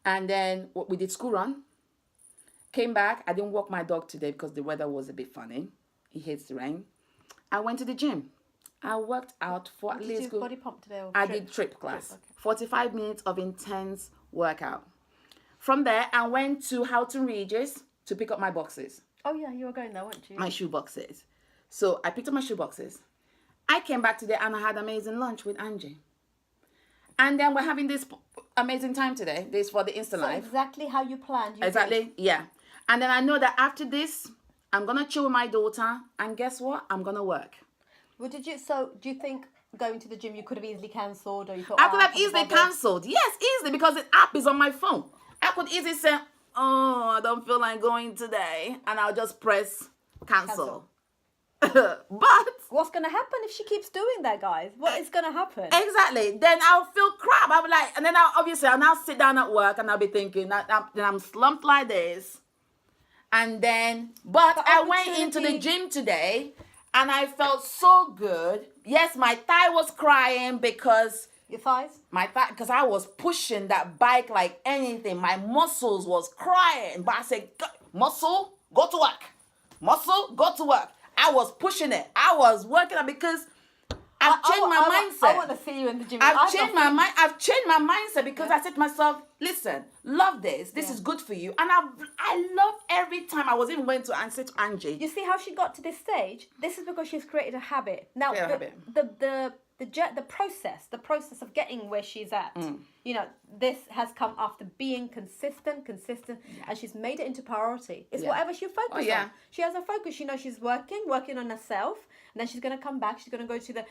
S1: And then we did school run. Came back. I didn't walk my dog today because the weather was a bit funny. He hates the rain. I went to the gym. I worked out for at
S2: Did
S1: least...
S2: you do body pump today? Or
S1: I
S2: trip?
S1: did trip class.
S2: Okay.
S1: 45 minutes of intense workout. From there, I went to Houghton Regis to pick up my boxes.
S2: Oh, yeah, you were going there, weren't you?
S1: My shoe boxes. So I picked up my shoe boxes. I came back today and I had amazing lunch with Angie. And then we're having this amazing time today. This for the Insta
S2: So
S1: Live.
S2: exactly how you planned. You
S1: Exactly,
S2: did.
S1: yeah. And then I know that after this, I'm going to chill with my daughter. And guess what? I'm going to work.
S2: Well, do you think going to the gym you could have easily cancelled, or you thought
S1: I could have
S2: can't be
S1: easily
S2: bothered?
S1: cancelled. Yes, easily, because the app is on my phone. I could easily say, oh, I don't feel like going today. And I'll just press cancel. But
S2: What's going to happen if she keeps doing that, guys? What is going to happen?
S1: exactly, then I'll feel crap. I'll be like, and then I'll now sit down at work and I'll be thinking that I'm slumped like this. And then, but
S2: The
S1: I went into the
S2: opportunity-
S1: gym today and I felt so good. Yes, my thigh was crying because
S2: Your thighs?
S1: because I was pushing that bike like anything. My muscles was crying. But I said, muscle, go to work. Muscle, go to work. I was pushing it. I was working it because I've changed my mindset.
S2: I want to see you in the gym.
S1: I've changed my mind. I've changed my mindset because I said to myself, listen, love this. This is good for you. And I love every time I was even going to answer to Angie.
S2: You see how she got to this stage? This is because she's created a habit. Now,
S1: Created a habit.
S2: the process of getting where she's at. You know, this has come after being consistent, and she's made it into priority. It's
S1: Yeah.
S2: whatever she focuses
S1: yeah.
S2: on. She has a focus. She knows she's working on herself, and then she's going to come back. She's going to go to she's going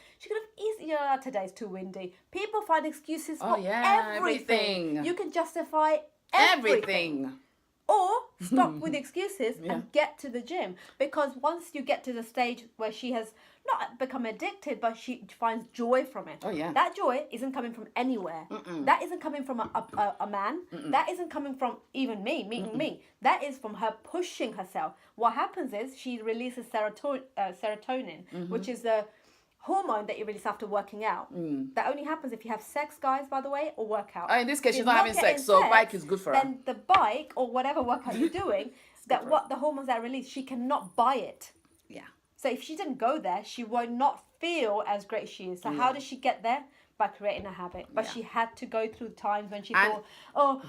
S2: to easy. Yeah, today's too windy. People find excuses for everything.
S1: everything.
S2: You can justify everything.
S1: Everything.
S2: Or stop with excuses
S1: Yeah.
S2: and get to the gym. Because once you get to the stage where she has not become addicted, but she finds joy from it.
S1: Oh, yeah.
S2: That joy isn't coming from anywhere. That isn't coming from a man. That isn't coming from even meeting me. That is from her pushing herself. What happens is she releases serotonin, which is the hormone that you release after working out. That only happens if you have sex, guys, by the way, or workout.
S1: Oh, in this case,
S2: If
S1: she's
S2: you're
S1: not having
S2: getting
S1: sex, so bike is good for her.
S2: Then the bike or whatever workout you're doing, that what the hormones that are released, she cannot buy it.
S1: Yeah.
S2: So if she didn't go there, she would not feel as great as she is. So how does she get there? By creating a habit. But she had to go through times when she
S1: And-
S2: thought, oh,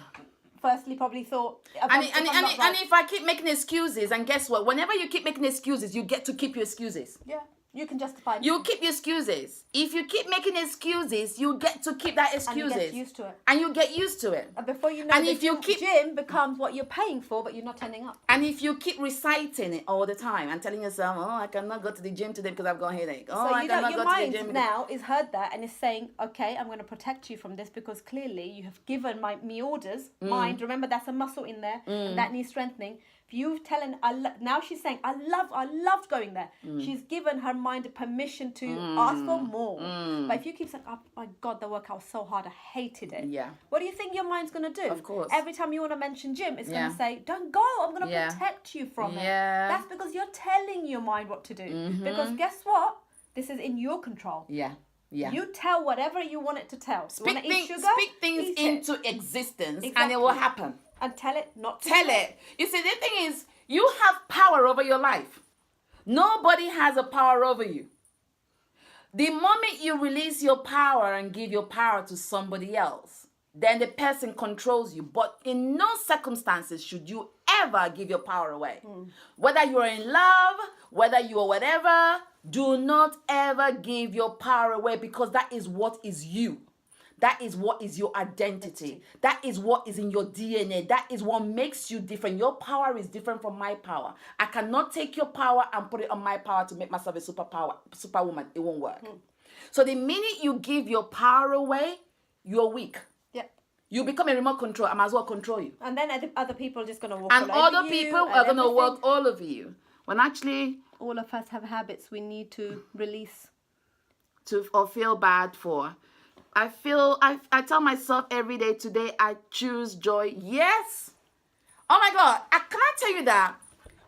S2: firstly probably thought,
S1: And if I keep making excuses, and guess what? Whenever you keep making excuses, you get to keep your excuses.
S2: yeah, you can justify it.
S1: You keep your excuses. If you keep making excuses, you get to keep that
S2: and
S1: excuses.
S2: you get used to it.
S1: And you get used to it.
S2: And before you know,
S1: And
S2: the
S1: if you
S2: gym becomes what you're paying for, but you're not turning up.
S1: And if you keep reciting it all the time and telling yourself, oh, I cannot go to the gym today because I've got a headache. Oh,
S2: So
S1: I
S2: you know
S1: cannot
S2: your
S1: go to the
S2: mind
S1: gym. because-"
S2: now is heard that and is saying, okay, I'm going to protect you from this because clearly you have given me orders. Mind, remember that's a muscle in there and that needs strengthening. If you've telling, now she's saying, I loved going there. She's given her mind permission to ask for more. But if you keep saying, oh my God, the workout was so hard, I hated it.
S1: Yeah.
S2: What do you think your mind's going to do?
S1: Of course.
S2: Every time you want to mention gym, it's going
S1: Yeah.
S2: to say, don't go, I'm going to
S1: Yeah.
S2: protect you from it.
S1: Yeah.
S2: That's because you're telling your mind what to do. Because guess what? This is in your control.
S1: Yeah. Yeah.
S2: You tell whatever you want it to tell.
S1: speak,
S2: You want to eat
S1: things,
S2: sugar?
S1: speak things
S2: Eat it.
S1: into existence and it will
S2: Exactly.
S1: happen.
S2: And tell it not to.
S1: Tell it. You see, the thing is, you have power over your life. Nobody has a power over you. The moment you release your power and give your power to somebody else, then the person controls you. But in no circumstances should you ever give your power away. Whether you're in love, whether you're whatever, do not ever give your power away because that is what is you. That is what is your identity. That is what is in your DNA. That is what makes you different. Your power is different from my power. I cannot take your power and put it on my power to make myself a superwoman. It won't work. So the minute you give your power away, you're weak.
S2: Yeah.
S1: You become a remote control. I might as well control you.
S2: And then other people are just going to walk
S1: And
S2: all over
S1: other
S2: you
S1: people
S2: and
S1: are going to
S2: everything.
S1: work all over you. When actually,
S2: All of us have habits we need to release.
S1: to or feel bad for. I tell myself every day, today I choose joy. Yes. Oh my God. Can I tell you that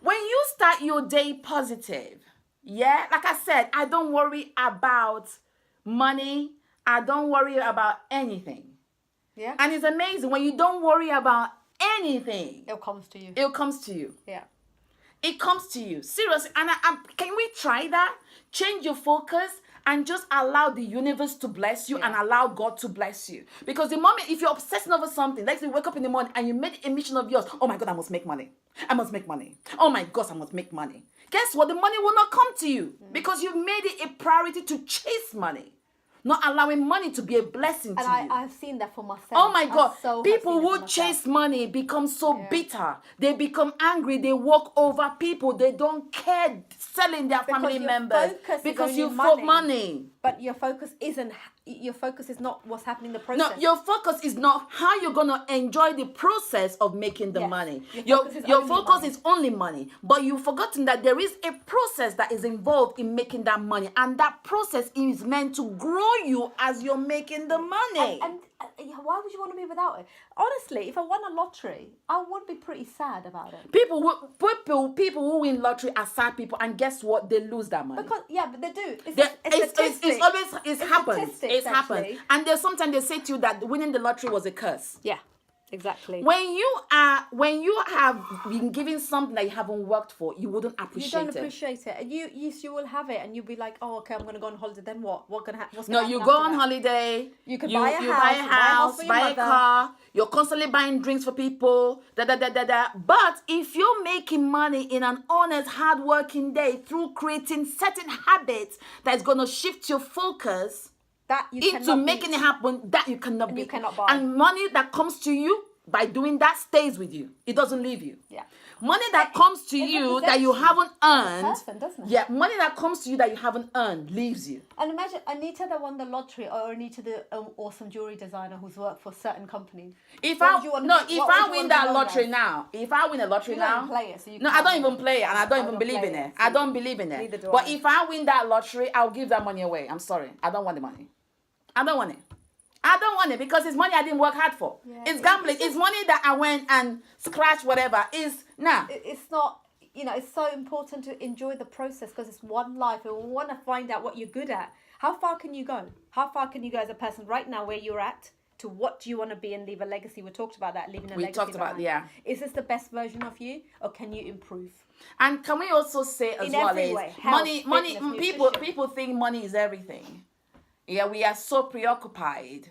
S1: when you start your day positive, yeah, like I said, I don't worry about money. I don't worry about anything.
S2: Yeah.
S1: And it's amazing when you don't worry about anything.
S2: It comes to you.
S1: It comes to you.
S2: Yeah.
S1: It comes to you. Seriously. And can we try that? Change your focus and just allow the universe to bless you and allow God to bless you. Because the moment, if you're obsessing over something, like you wake up in the morning and you made a mission of yours, oh my God, I must make money. I must make money. Oh my gosh, I must make money. Guess what? The money will not come to you because you've made it a priority to chase money. Not allowing money to be a blessing to you.
S2: And I've seen that for myself.
S1: Oh my God.
S2: So
S1: People who chase money become so bitter. They become angry. They walk over people. They don't care selling their family members because you fought money.
S2: But your focus is not what's happening in the process.
S1: No, your focus is not how you're going to enjoy the process of making the money. Your focus is only money. But you've forgotten that there is a process that is involved in making that money. And that process is meant to grow you as you're making the money.
S2: And why would you want to be without it? Honestly, if I won a lottery, I would be pretty sad about it.
S1: People who win lottery are sad people, and guess what? They lose that money.
S2: Because but they do.
S1: It happens.
S2: Actually.
S1: And there's sometimes they say to you that winning the lottery was a curse.
S2: Yeah, exactly.
S1: When you have been given something that you haven't worked for, you wouldn't appreciate it.
S2: You don't appreciate it, and you will have it, and you'll be like, oh, okay, I'm gonna go on holiday. Then what? What's gonna happen?
S1: No, you go on holiday.
S2: You can
S1: you
S2: buy a house,
S1: buy a car. You're constantly buying drinks for people. But if you're making money in an honest, hardworking day through creating certain habits that's gonna shift your focus into making it happen, that you cannot beat.
S2: You cannot buy.
S1: And money that comes to you by doing that stays with you. It doesn't leave you.
S2: Yeah.
S1: Money that comes to you that you haven't earned.
S2: Person, doesn't it?
S1: Yeah, money that comes to you that you haven't earned leaves you.
S2: And imagine Anita that won the lottery, or Anita the awesome jewelry designer who's worked for certain companies.
S1: If I win that lottery now, if I win a lottery
S2: you
S1: now,
S2: don't play it, so you
S1: no, I don't even play it, and I don't even believe in it. I don't believe in it.
S2: Neither do
S1: But
S2: I.
S1: if I win that lottery, I'll give that money away. I'm sorry, I don't want the money. I don't want it. I don't want it because it's money I didn't work hard for.
S2: Yeah,
S1: it's gambling. It's money that I went and scratched whatever. It's
S2: not. It's so important to enjoy the process because it's one life, and we want to find out what you're good at. How far can you go? How far can you go as a person right now where you're at to what do you want to be and leave a legacy? We talked about that, leaving a legacy.
S1: We talked about, yeah.
S2: Is this the best version of you, or can you improve?
S1: And can we also say as well is money, people think money is everything. Yeah, we are so preoccupied.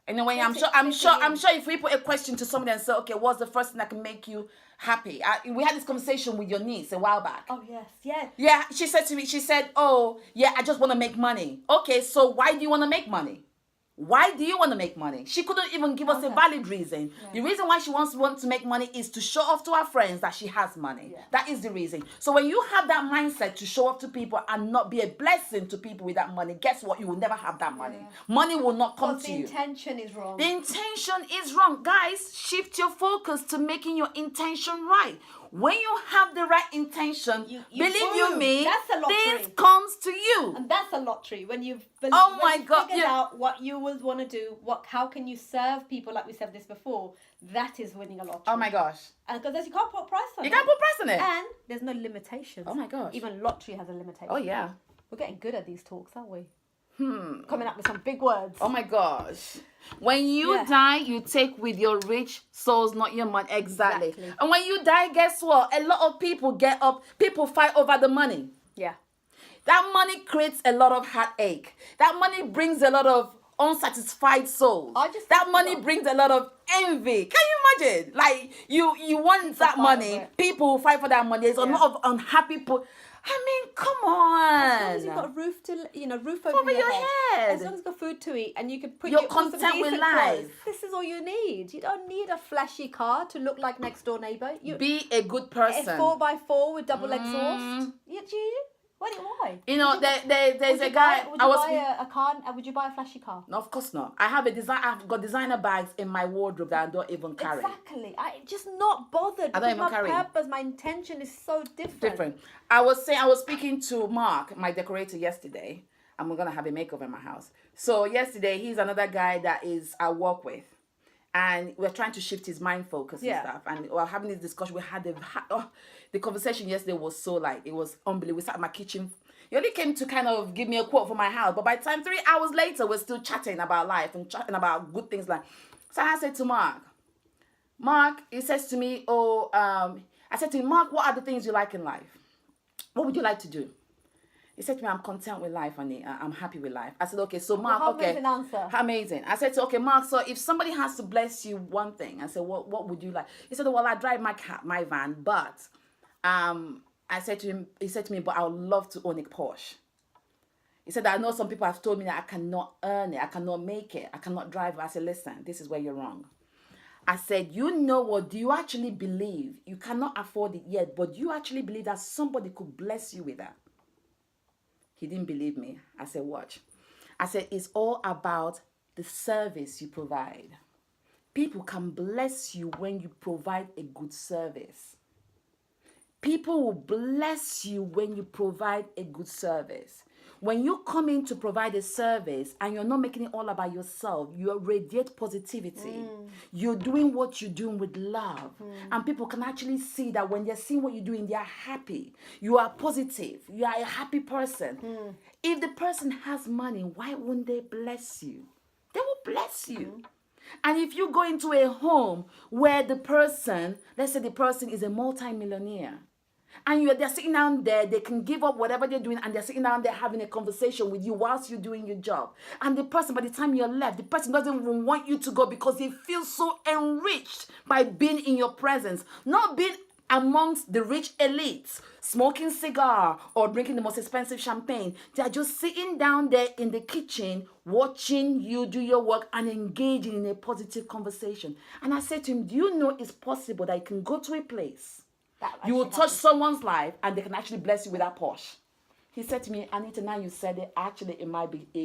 S1: Anyway, I'm sure if we put a question to somebody and say, okay, what's the first thing that can make you happy? We had this conversation with your niece a while back.
S2: Oh, yes, yeah.
S1: Yeah, she said to me, oh, yeah, I just want to make money. Okay, so why do you want to make money? Why do you want to make money? She couldn't even give us a valid reason. Yeah. The reason why she wants to make money is to show off to her friends that she has money. Yeah. That is the reason. So when you have that mindset to show off to people and not be a blessing to people with that money, guess what? You will never have that money. Yeah. Money will not come to you.
S2: The intention is wrong.
S1: The intention is wrong. Guys, shift your focus to making your intention right. When you have the right intention, believe you me, this comes to you.
S2: And that's a lottery. When you've figured out what you will want to do, how can you serve people, like we said this before, that is winning a lottery.
S1: Oh my gosh.
S2: And because you can't put a price on it.
S1: You can't put a price on it.
S2: And there's no limitations.
S1: Oh my gosh.
S2: Even lottery has a limitation.
S1: Oh yeah.
S2: We're getting good at these talks, aren't we? Coming up with some big words.
S1: Oh my gosh. When you die, you take with your rich souls, not your money. Exactly. And when you die, guess what? A lot of people get up. People fight over the money.
S2: Yeah.
S1: That money creates a lot of heartache. That money brings a lot of unsatisfied souls. That money brings a lot of envy. Can you imagine? Like you want that money. People fight for that money. There's a lot of unhappy people. I mean, come on.
S2: As long as you've got a roof over your head. As long as you've got food to eat and you can put
S1: you're content with life.
S2: Clothes, this is all you need. You don't need a flashy car to look like next door neighbour.
S1: Be a good person.
S2: A 4x4 with double exhaust. Why?
S1: You know, there's a guy.
S2: Would you buy a flashy car?
S1: No, of course not. I've got designer bags in my wardrobe that I don't even carry.
S2: Exactly. I just not bothered.
S1: I don't even carry.
S2: My purpose, my intention is so different.
S1: I was speaking to Mark, my decorator, yesterday, I'm gonna have a makeover in my house. So yesterday, he's another guy that is I work with, and we're trying to shift his mind focus
S2: Yeah.
S1: and stuff. And we're having this discussion. We had the conversation yesterday was so like it was unbelievable. We sat in my kitchen. He only came to kind of give me a quote for my house, but by the time 3 hours later, we're still chatting about life and chatting about good things. Like, so I said to Mark, he says to me, I said to him, Mark, what are the things you like in life? What would you like to do? He said to me, I'm content with life, honey. I'm happy with life. I said, okay, so Mark,
S2: how
S1: okay.
S2: amazing answer.
S1: Amazing. I said, so, okay, Mark, so if somebody has to bless you one thing, I said, what would you like? He said, well, I drive my van, but I said to him, he said to me, but I would love to own a Porsche. He said, I know some people have told me that I cannot earn it, I cannot make it, I cannot drive it. I said, listen, this is where you're wrong. I said, you know what, do you actually believe, you cannot afford it yet, but do you actually believe that somebody could bless you with that? He didn't believe me. I said, watch. I said, it's all about the service you provide. People can bless you when you provide a good service. People will bless you when you provide a good service. When you come in to provide a service and you're not making it all about yourself, you radiate positivity. You're doing what you're doing with love. And people can actually see that when they're seeing what you're doing, they're happy. You are positive. You are a happy person. If the person has money, why wouldn't they bless you? They will bless you. And if you go into a home where the person, let's say the person is a multi-millionaire, and they're sitting down there, they can give up whatever they're doing, and they're sitting down there having a conversation with you whilst you're doing your job. And the person, by the time you're left, the person doesn't even want you to go because they feel so enriched by being in your presence. Not being amongst the rich elites, smoking cigar or drinking the most expensive champagne. They're just sitting down there in the kitchen, watching you do your work and engaging in a positive conversation. And I said to him, do you know it's possible that you can go to a place, you will touch someone's life and they can actually bless you with that Porsche? He said to me, Anita, now you said it, actually it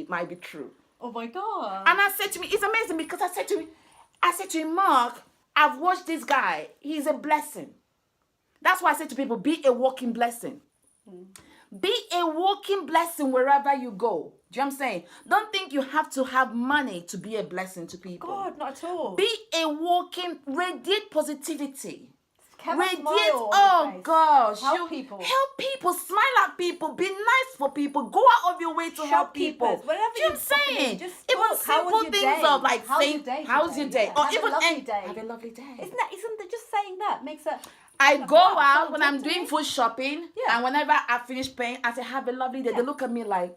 S1: might be true.
S2: Oh my God.
S1: And I said to me, it's amazing because I said to him, Mark, I've watched this guy. He's a blessing. That's why I say to people, be a walking blessing. Be a walking blessing wherever you go. Do you know what I'm saying? Don't think you have to have money to be a blessing to people.
S2: God, not at all.
S1: Be a walking, radiate positivity.
S2: Have a
S1: Radiate,
S2: smile on
S1: oh
S2: your face.
S1: gosh.
S2: Help people.
S1: Help people, smile at people, be nice for people, go out of your way to help people.
S2: Whatever
S1: Do you know what I'm saying?
S2: just
S1: Even
S2: talk. How was
S1: simple
S2: your
S1: things
S2: day?
S1: of like
S2: How's
S1: saying,
S2: your day
S1: how's your
S2: today?
S1: day?
S2: Yeah.
S1: Or
S2: Have a
S1: even
S2: lovely day.
S1: have a lovely day.
S2: Isn't just saying that makes a...
S1: I go
S2: wow,
S1: out
S2: so
S1: when
S2: talk
S1: I'm
S2: to
S1: doing
S2: me.
S1: food shopping,
S2: Yeah.
S1: and whenever I finish paying, I say, have a lovely day.
S2: Yeah.
S1: They look at me like,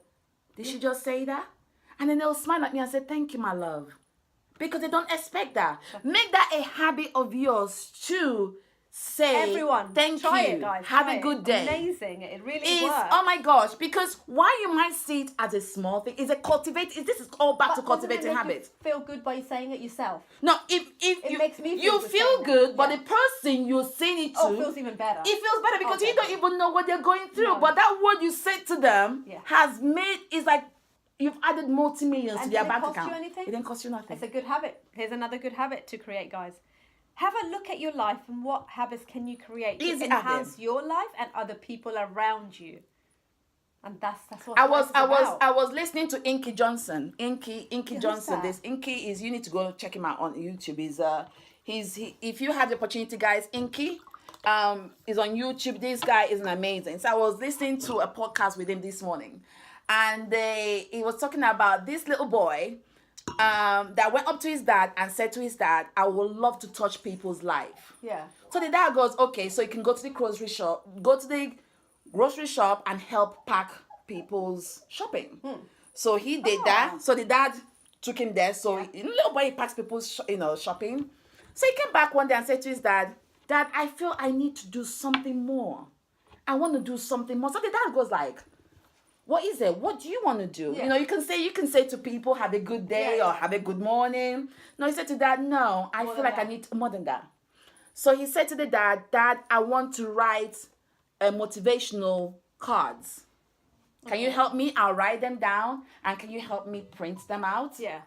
S1: did she just say that? And then they'll smile at me and say, thank you, my love. Because they don't expect that. Make that a habit of yours to say,
S2: Everyone,
S1: thank
S2: try
S1: you,
S2: it, guys.
S1: have
S2: Try
S1: a
S2: it.
S1: good day.
S2: Amazing. It really
S1: Is
S2: works.
S1: oh my gosh, because why you might see it as a small thing is this is all back to
S2: But doesn't it
S1: cultivating
S2: make you
S1: habits.
S2: feel good by saying it yourself?
S1: No, if
S2: It
S1: you
S2: makes me feel
S1: you
S2: good
S1: feel
S2: saying that.
S1: good, but
S2: Yeah.
S1: the person you're saying it to,
S2: Oh, it feels even better.
S1: it feels better because
S2: Okay.
S1: you don't even know what they're going through.
S2: No.
S1: But that word you said to them
S2: Yeah.
S1: has made is like you've added multi-millions to
S2: And
S1: their
S2: did it
S1: bank
S2: cost you
S1: account.
S2: anything?
S1: It didn't cost you nothing.
S2: It's a good habit. Here's another good habit to create, guys. Have a look at your life and what habits can you create
S1: Easy
S2: to
S1: habit.
S2: enhance your life and other people around you. And that's what
S1: I
S2: life is about.
S1: was listening to Inky Johnson. Inky
S2: Who's
S1: Johnson.
S2: that?
S1: This Inky is, you need to go check him out on YouTube. If you have the opportunity, guys, Inky is on YouTube. This guy is amazing. So I was listening to a podcast with him this morning, and he was talking about this little boy that went up to his dad and said to his dad, I would love to touch people's life.
S2: Yeah.
S1: So the dad goes, okay, so you can go to the grocery shop, and help pack people's shopping. So he did that. So the dad took him there. So little boy packs people's shopping. So he came back one day and said to his dad, Dad, I feel I need to do something more. I want to do something more. So the dad goes like, what is it? What do you want to do?
S2: Yeah.
S1: You can say to people, have a good day
S2: Yeah,
S1: or
S2: yeah.
S1: have a good morning. No, he said to dad, no, I
S2: More
S1: feel
S2: than
S1: like I
S2: that.
S1: need more than that. So he said to the dad, Dad, I want to write motivational cards. Can you help me? I'll write them down. And can you help me print them out?
S2: Yeah.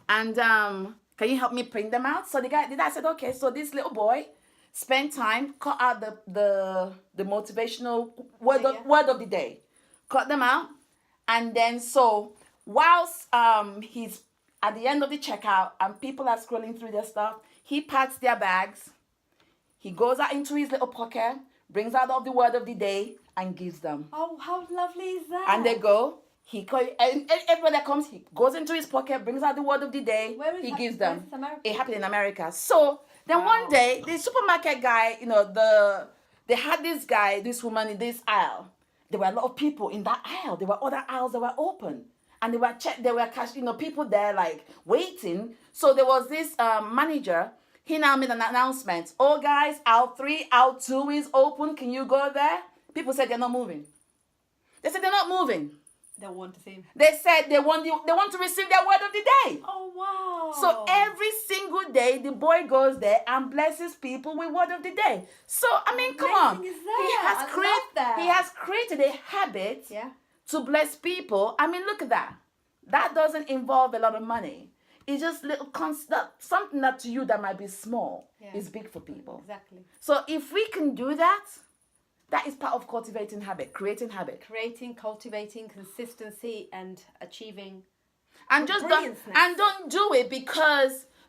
S1: And can you help me print them out? So the dad said, okay. So this little boy spent time, cut out the motivational word of the day, cut them out, And then so whilst he's at the end of the checkout and people are scrolling through their stuff, he pats their bags. He goes out into his little pocket, brings out of the word of the day, and gives them.
S2: Oh, how lovely is that?
S1: And they go. And everyone that comes, he goes into his pocket, brings out the word of the day.
S2: Where is
S1: he
S2: that-
S1: gives
S2: where
S1: them.
S2: is this, America?
S1: It happened in America. So then
S2: Wow.
S1: one day, the supermarket guy, they had this guy, this woman in this aisle. There were a lot of people in that aisle. There were other aisles that were open. And there were people there like waiting. So there was this manager. He now made an announcement. Oh guys, aisle 3, aisle 2 is open. Can you go there? People said they're not moving. They said they're not moving.
S2: They want to see him.
S1: They said they want to receive their word of the day.
S2: Oh, wow.
S1: So every single day, the boy goes there and blesses people with word of the day. So I mean, come on,
S2: Amazing is that? I love that.
S1: he has created a habit
S2: Yeah.
S1: to bless people. I mean, look at that. That doesn't involve a lot of money. It's just something that to you that might be small
S2: Yeah.
S1: is big for people.
S2: Exactly.
S1: So if we can do that, that is part of cultivating habit, creating habit.
S2: Creating, cultivating consistency and achieving.
S1: And just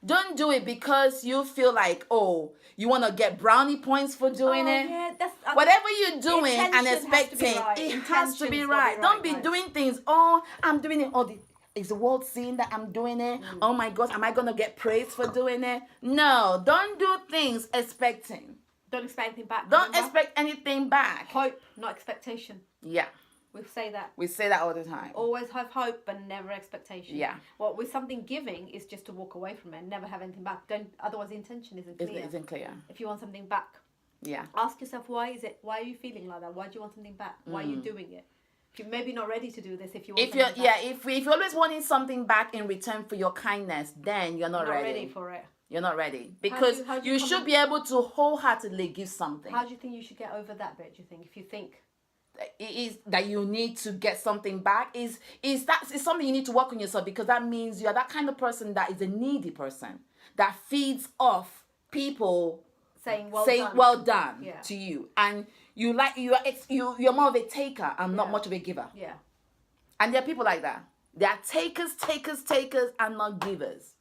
S1: don't do it because you feel like, oh, you want to get brownie points for doing it.
S2: Yeah, that's
S1: Whatever you're doing and
S2: intention has to be
S1: expecting,
S2: right.
S1: it has to
S2: Intention's
S1: be
S2: gotta be
S1: right.
S2: right,
S1: Don't be
S2: guys.
S1: doing things, oh, I'm doing it. Oh, is the world seeing that I'm doing it? Oh my gosh, am I going to get praised for doing it? No, don't do things expecting.
S2: Don't expect anything back.
S1: Don't
S2: remember?
S1: expect anything back.
S2: Hope, not expectation.
S1: Yeah,
S2: We say that.
S1: we say that all the time.
S2: Always have hope, but never expectation.
S1: Yeah.
S2: Well, with something giving is just to walk away from it and never have anything back. Otherwise the intention isn't
S1: It
S2: clear.
S1: isn't clear.
S2: If you want something back,
S1: Yeah.
S2: ask yourself why are you feeling like that? Why do you want something back? Why are you doing it? If you're maybe not ready to do this, if you want
S1: If you're
S2: something back,
S1: if you're always wanting something back in return for your kindness, then you're not,
S2: not
S1: ready.
S2: ready for it.
S1: You're not ready because
S2: how do you
S1: you
S2: come
S1: should
S2: up-
S1: be able to wholeheartedly give something.
S2: How do you think you should get over that bit? Do you think if you think
S1: It is that you need to get something back is something you need to work on yourself, because that means you're that kind of person that is a needy person that feeds off people
S2: saying well
S1: saying
S2: done?
S1: well done
S2: Yeah.
S1: to you, and you're more of a taker and not
S2: Yeah.
S1: much of a giver.
S2: Yeah.
S1: And there are people like that. They are takers, and not givers.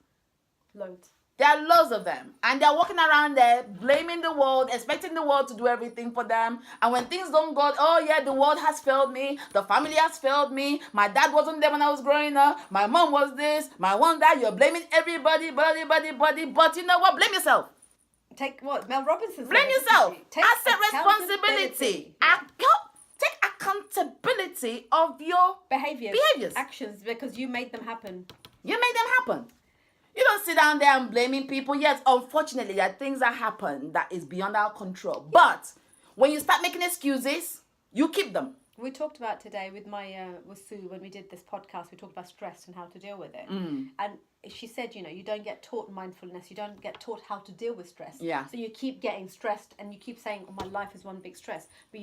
S2: Loads.
S1: There are loads of them, and they're walking around there blaming the world, expecting the world to do everything for them. And when things don't go, oh yeah, the world has failed me, the family has failed me, my dad wasn't there when I was growing up, my mom was this, my mom that. You're blaming everybody, but you know what? Blame yourself.
S2: Take what Mel Robinson said.
S1: Blame
S2: didn't
S1: yourself.
S2: she? Take
S1: Accept responsibility.
S2: Yeah.
S1: Take accountability of your
S2: Behaviors, actions, because you made them happen.
S1: You made them happen. You don't sit down there and blaming people. Yes, unfortunately, there are things that happen that is beyond our control. But when you start making excuses, you keep them.
S2: We talked about today with with Sue when we did this podcast. We talked about stress and how to deal with it. And she said, you don't get taught mindfulness. You don't get taught how to deal with stress.
S1: Yeah.
S2: So you keep getting stressed, and you keep saying, "Oh, my life is one big stress." But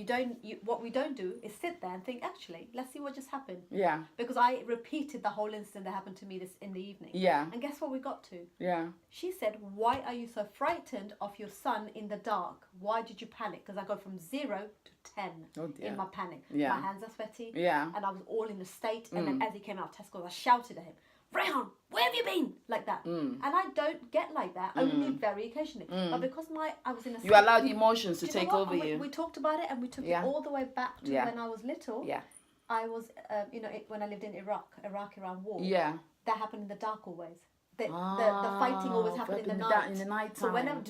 S2: what we don't do is sit there and think, actually, let's see what just happened.
S1: Yeah.
S2: Because I repeated the whole incident that happened to me this in the evening.
S1: Yeah.
S2: And guess what we got to?
S1: Yeah.
S2: She said, "Why are you so frightened of your son in the dark? Why did you panic?" Because I go from 0 to 10
S1: Oh, dear.
S2: in my panic.
S1: Yeah.
S2: My hands are sweaty.
S1: Yeah.
S2: And I was all in a state. And then as he came out of Tesco, I shouted at him, "Rayhan, where have you been?" Like that. And I don't get like that, only very occasionally. But because I was in a
S1: You allowed emotions to
S2: Do you know
S1: take
S2: what?
S1: over you.
S2: We talked about it, and we took
S1: Yeah.
S2: it all the way back to
S1: Yeah.
S2: when I was little.
S1: Yeah.
S2: I was, when I lived in Iraq-Iran war.
S1: Yeah.
S2: That happened in the dark always. The fighting always happened in the night.
S1: In the night
S2: So
S1: time.
S2: whenever,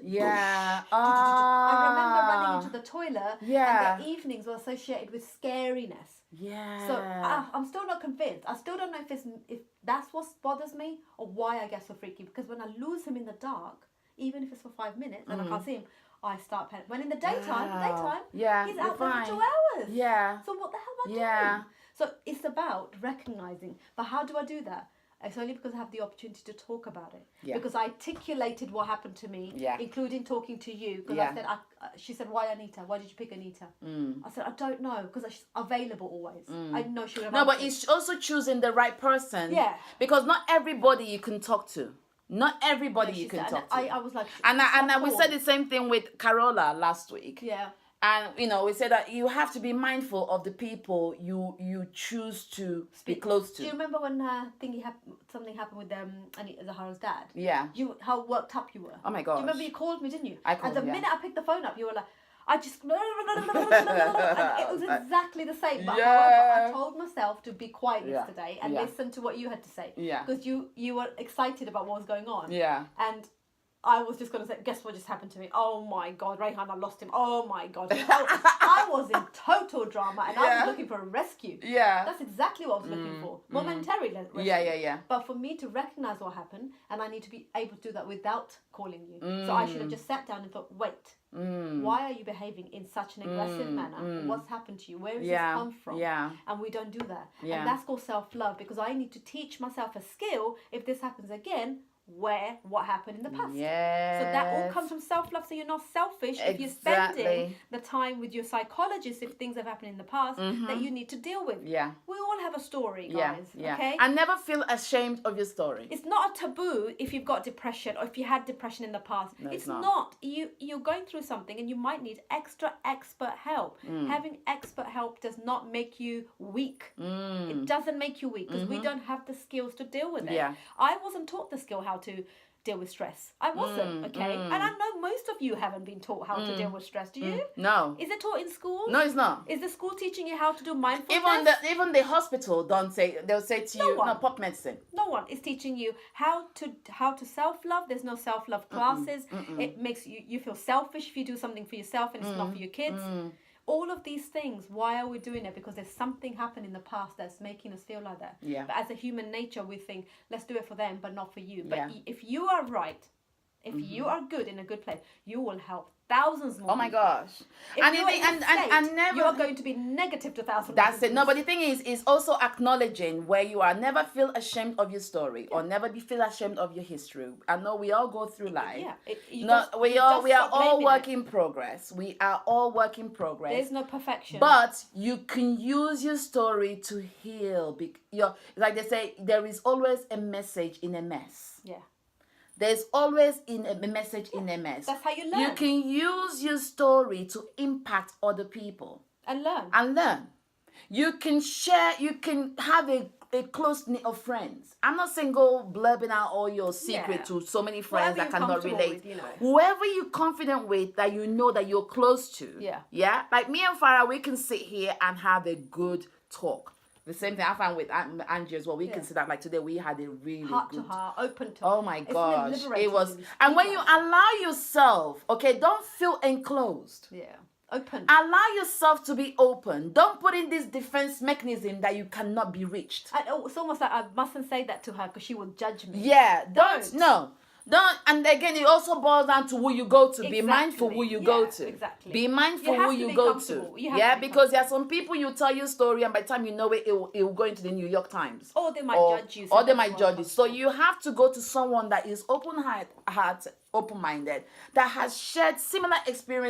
S1: Yeah.
S2: I remember running into the toilet,
S1: Yeah.
S2: and the evenings were associated with scariness.
S1: Yeah.
S2: So I'm still not convinced. I still don't know if that's what bothers me or why I get so freaky. Because when I lose him in the dark, even if it's for 5 minutes and I can't see him, I start panicking. When in the daytime,
S1: Wow. Yeah,
S2: he's
S1: you're
S2: out there
S1: fine.
S2: for 2 hours.
S1: Yeah.
S2: So what the hell am I
S1: Yeah.
S2: doing? So it's about recognizing. But how do I do that? It's only because I have the opportunity to talk about it.
S1: Yeah.
S2: Because I articulated what happened to me,
S1: Yeah.
S2: including talking to you. Because
S1: Yeah.
S2: I said, she said, "Why Anita? Why did you pick Anita?" I said, "I don't know, because she's available always. I know she would have
S1: No, but
S2: answered."
S1: it's also choosing the right person.
S2: Yeah.
S1: Because not everybody you can talk to. Not everybody
S2: She
S1: you can
S2: said-
S1: talk
S2: and
S1: to.
S2: I was like,
S1: And we
S2: cool.
S1: said the same thing with Carola last week.
S2: Yeah.
S1: And we say that you have to be mindful of the people you choose to be close
S2: Do you
S1: to.
S2: remember when something happened with Zahara's dad?
S1: Yeah.
S2: How worked up you were.
S1: Oh my
S2: Do
S1: gosh.
S2: you remember you called me, didn't you?
S1: I called,
S2: And the
S1: yeah.
S2: minute I picked the phone up, you were like, I just and it was exactly the same. But
S1: Yeah.
S2: however, I told myself to be quiet
S1: Yeah.
S2: yesterday and
S1: Yeah.
S2: listen to what you had to say.
S1: Yeah.
S2: Because you were excited about what was going on.
S1: Yeah.
S2: And I was just going to say, guess what just happened to me? Oh my God, Rayhan, I lost him. Oh my God. I was in total drama and I
S1: Yeah.
S2: was looking for a rescue.
S1: Yeah.
S2: That's exactly what I was looking for. Momentarily rescue.
S1: Yeah.
S2: But for me to recognize what happened, and I need to be able to do that without calling you. So I should have just sat down and thought, wait, why are you behaving in such an aggressive manner? What's happened to you? Where has this come from?
S1: Yeah.
S2: And we don't do that.
S1: Yeah.
S2: And that's called self-love, because I need to teach myself a skill if this happens again, what happened in the past.
S1: Yes.
S2: So that all comes from self-love. So you're not selfish if you're spending
S1: Exactly.
S2: the time with your psychologist if things have happened in the past that you need to deal with.
S1: Yeah.
S2: We all have a story,
S1: Yeah.
S2: guys.
S1: Yeah.
S2: Okay.
S1: And never feel ashamed of your story.
S2: It's not a taboo if you've got depression or if you had depression in the past.
S1: No,
S2: it's
S1: it's not.
S2: not. You're going through something and you might need extra expert help. Having expert help does not make you weak. It doesn't make you weak because we don't have the skills to deal with it.
S1: Yeah.
S2: I wasn't taught the skill how to deal with stress. I wasn't, okay? And I know most of you haven't been taught how to deal with stress. Do you?
S1: No.
S2: Is it taught in school?
S1: No, it's not.
S2: Is the school teaching you how to do mindfulness?
S1: Even the hospital they'll say to you,
S2: one.
S1: no, pop medicine.
S2: No one is teaching you how to self-love. There's no self-love classes. It makes you feel selfish if you do something for yourself and it's not for your kids. All of these things, why are we doing it? Because there's something happened in the past that's making us feel like that.
S1: Yeah.
S2: But as a human nature, we think, let's do it for them, but not for you. But
S1: Yeah.
S2: if you are right, if you are good in a good place, you will help thousands more.
S1: Oh my
S2: people.
S1: gosh.
S2: If
S1: And
S2: you're
S1: the
S2: in
S1: thing-
S2: a state,
S1: and never
S2: you are going to be negative to thousands.
S1: That's
S2: of
S1: it. No,
S2: people.
S1: but the thing is also acknowledging where you are. Never feel ashamed of your story or never feel ashamed of your history. I know we all go through life.
S2: Yeah.
S1: We are all work in progress. We are all work in progress.
S2: There's no perfection.
S1: But you can use your story to heal. Like they say, there is always a message in a mess.
S2: Yeah.
S1: There's always a message in a mess.
S2: That's how you learn.
S1: You can use your story to impact other people
S2: And learn.
S1: and learn. You can share, you can have a close knit of friends. I'm not saying go blurbing out all your secret
S2: Yeah.
S1: to so many friends
S2: Whoever
S1: that
S2: you're
S1: cannot
S2: comfortable
S1: relate.
S2: with,
S1: Whoever you're confident with that you know that you're close to.
S2: Yeah.
S1: Yeah? Like me and Farah, we can sit here and have a good talk. The same thing I found with Angie as well. We can sit down, like today we had a really
S2: Heart
S1: good
S2: to heart, open to.
S1: Oh my
S2: Isn't
S1: gosh.
S2: liberating
S1: It was,
S2: when you
S1: and
S2: speak
S1: when you
S2: out?
S1: allow yourself, okay, don't feel enclosed.
S2: Yeah. Open.
S1: Allow yourself to be open. Don't put in this defense mechanism that you cannot be reached.
S2: It's almost like I mustn't say that to her because she will judge me.
S1: Yeah,
S2: Don't.
S1: Don't. And again, it also boils down to who you go to. Be
S2: Exactly.
S1: mindful who you go
S2: Yeah,
S1: to.
S2: exactly.
S1: Be mindful
S2: You have
S1: who
S2: to
S1: you
S2: be
S1: go to.
S2: comfortable. You have
S1: Yeah,
S2: to be
S1: because there are some people you tell your story, and by the time you know it, it will go into the New York Times.
S2: Or they might judge you.
S1: Or they might judge you. So you have to go to someone that is open-minded, that has shared similar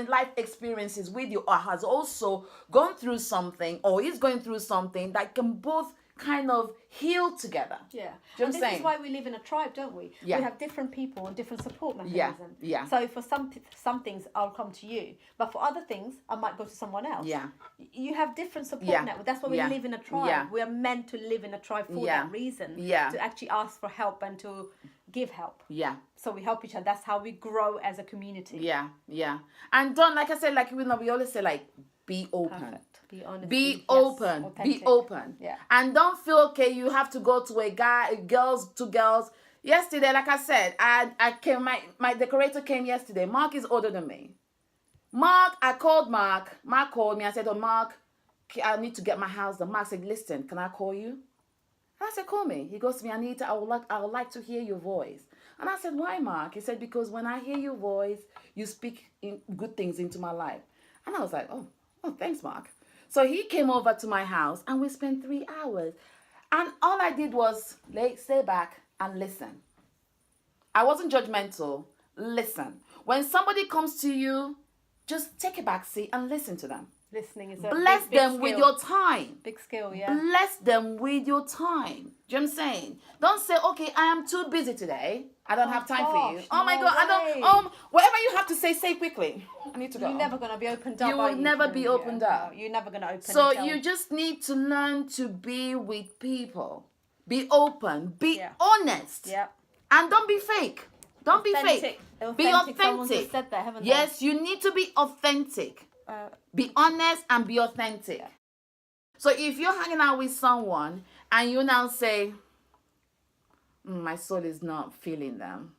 S1: life experiences with you, or has also gone through something, or is going through something that can both kind of heal together.
S2: Yeah.
S1: Do you
S2: And this
S1: understand?
S2: is why we live in a tribe, don't we?
S1: Yeah.
S2: We have different people and different support
S1: Yeah,
S2: mechanisms.
S1: yeah.
S2: So for some things, I'll come to you. But for other things, I might go to someone else.
S1: Yeah.
S2: You have different support
S1: Yeah.
S2: networks. That's why we
S1: Yeah.
S2: live in a tribe.
S1: Yeah.
S2: We are meant to live in a tribe for
S1: Yeah.
S2: that reason.
S1: Yeah.
S2: To actually ask for help and to give help.
S1: Yeah.
S2: So we help each other. That's how we grow as a community.
S1: Yeah, yeah. And don't, like I said, like we always say, like, be open.
S2: Perfect. Be honest.
S1: Be
S2: Yes,
S1: open. Be
S2: authentic.
S1: open.
S2: Yeah.
S1: And don't feel okay. You have to go to two girls. Yesterday, like I said, I came. My decorator came yesterday. Mark is older than me. I called Mark. Mark called me. I said, "Oh, Mark, I need to get my house done." Mark said, "Listen, can I call you?" And I said, "Call me." He goes to me, "Anita, I would like to hear your voice." And I said, "Why, Mark?" He said, "Because when I hear your voice, you speak good things into my life." And I was like, "Oh, thanks, Mark." So he came over to my house and we spent 3 hours. And all I did was stay back and listen. I wasn't judgmental. Listen. When somebody comes to you, just take a back seat and listen to them.
S2: Listening is a
S1: Bless
S2: big
S1: them with
S2: skill.
S1: your time.
S2: Big skill, yeah.
S1: Bless them with your time. Do you know what I'm saying? Don't say, okay, I am too busy today. I don't have time for you.
S2: gosh,
S1: Oh my
S2: no
S1: God, I
S2: way.
S1: don't. Whatever you have to say quickly. I need to go.
S2: You're never going to be opened up.
S1: You will
S2: are
S1: never
S2: to
S1: be
S2: them?
S1: opened up.
S2: No, you're never going to open
S1: So
S2: and tell.
S1: you just need to learn to be with people. Be open. Be
S2: Yeah.
S1: honest.
S2: Yeah.
S1: And don't be fake. Don't be fake. Be
S2: Someone
S1: authentic.
S2: just said that, haven't they?
S1: Yes, you need to be authentic. Be honest and be authentic. So if you're hanging out with someone and you now say, my soul is not feeling them,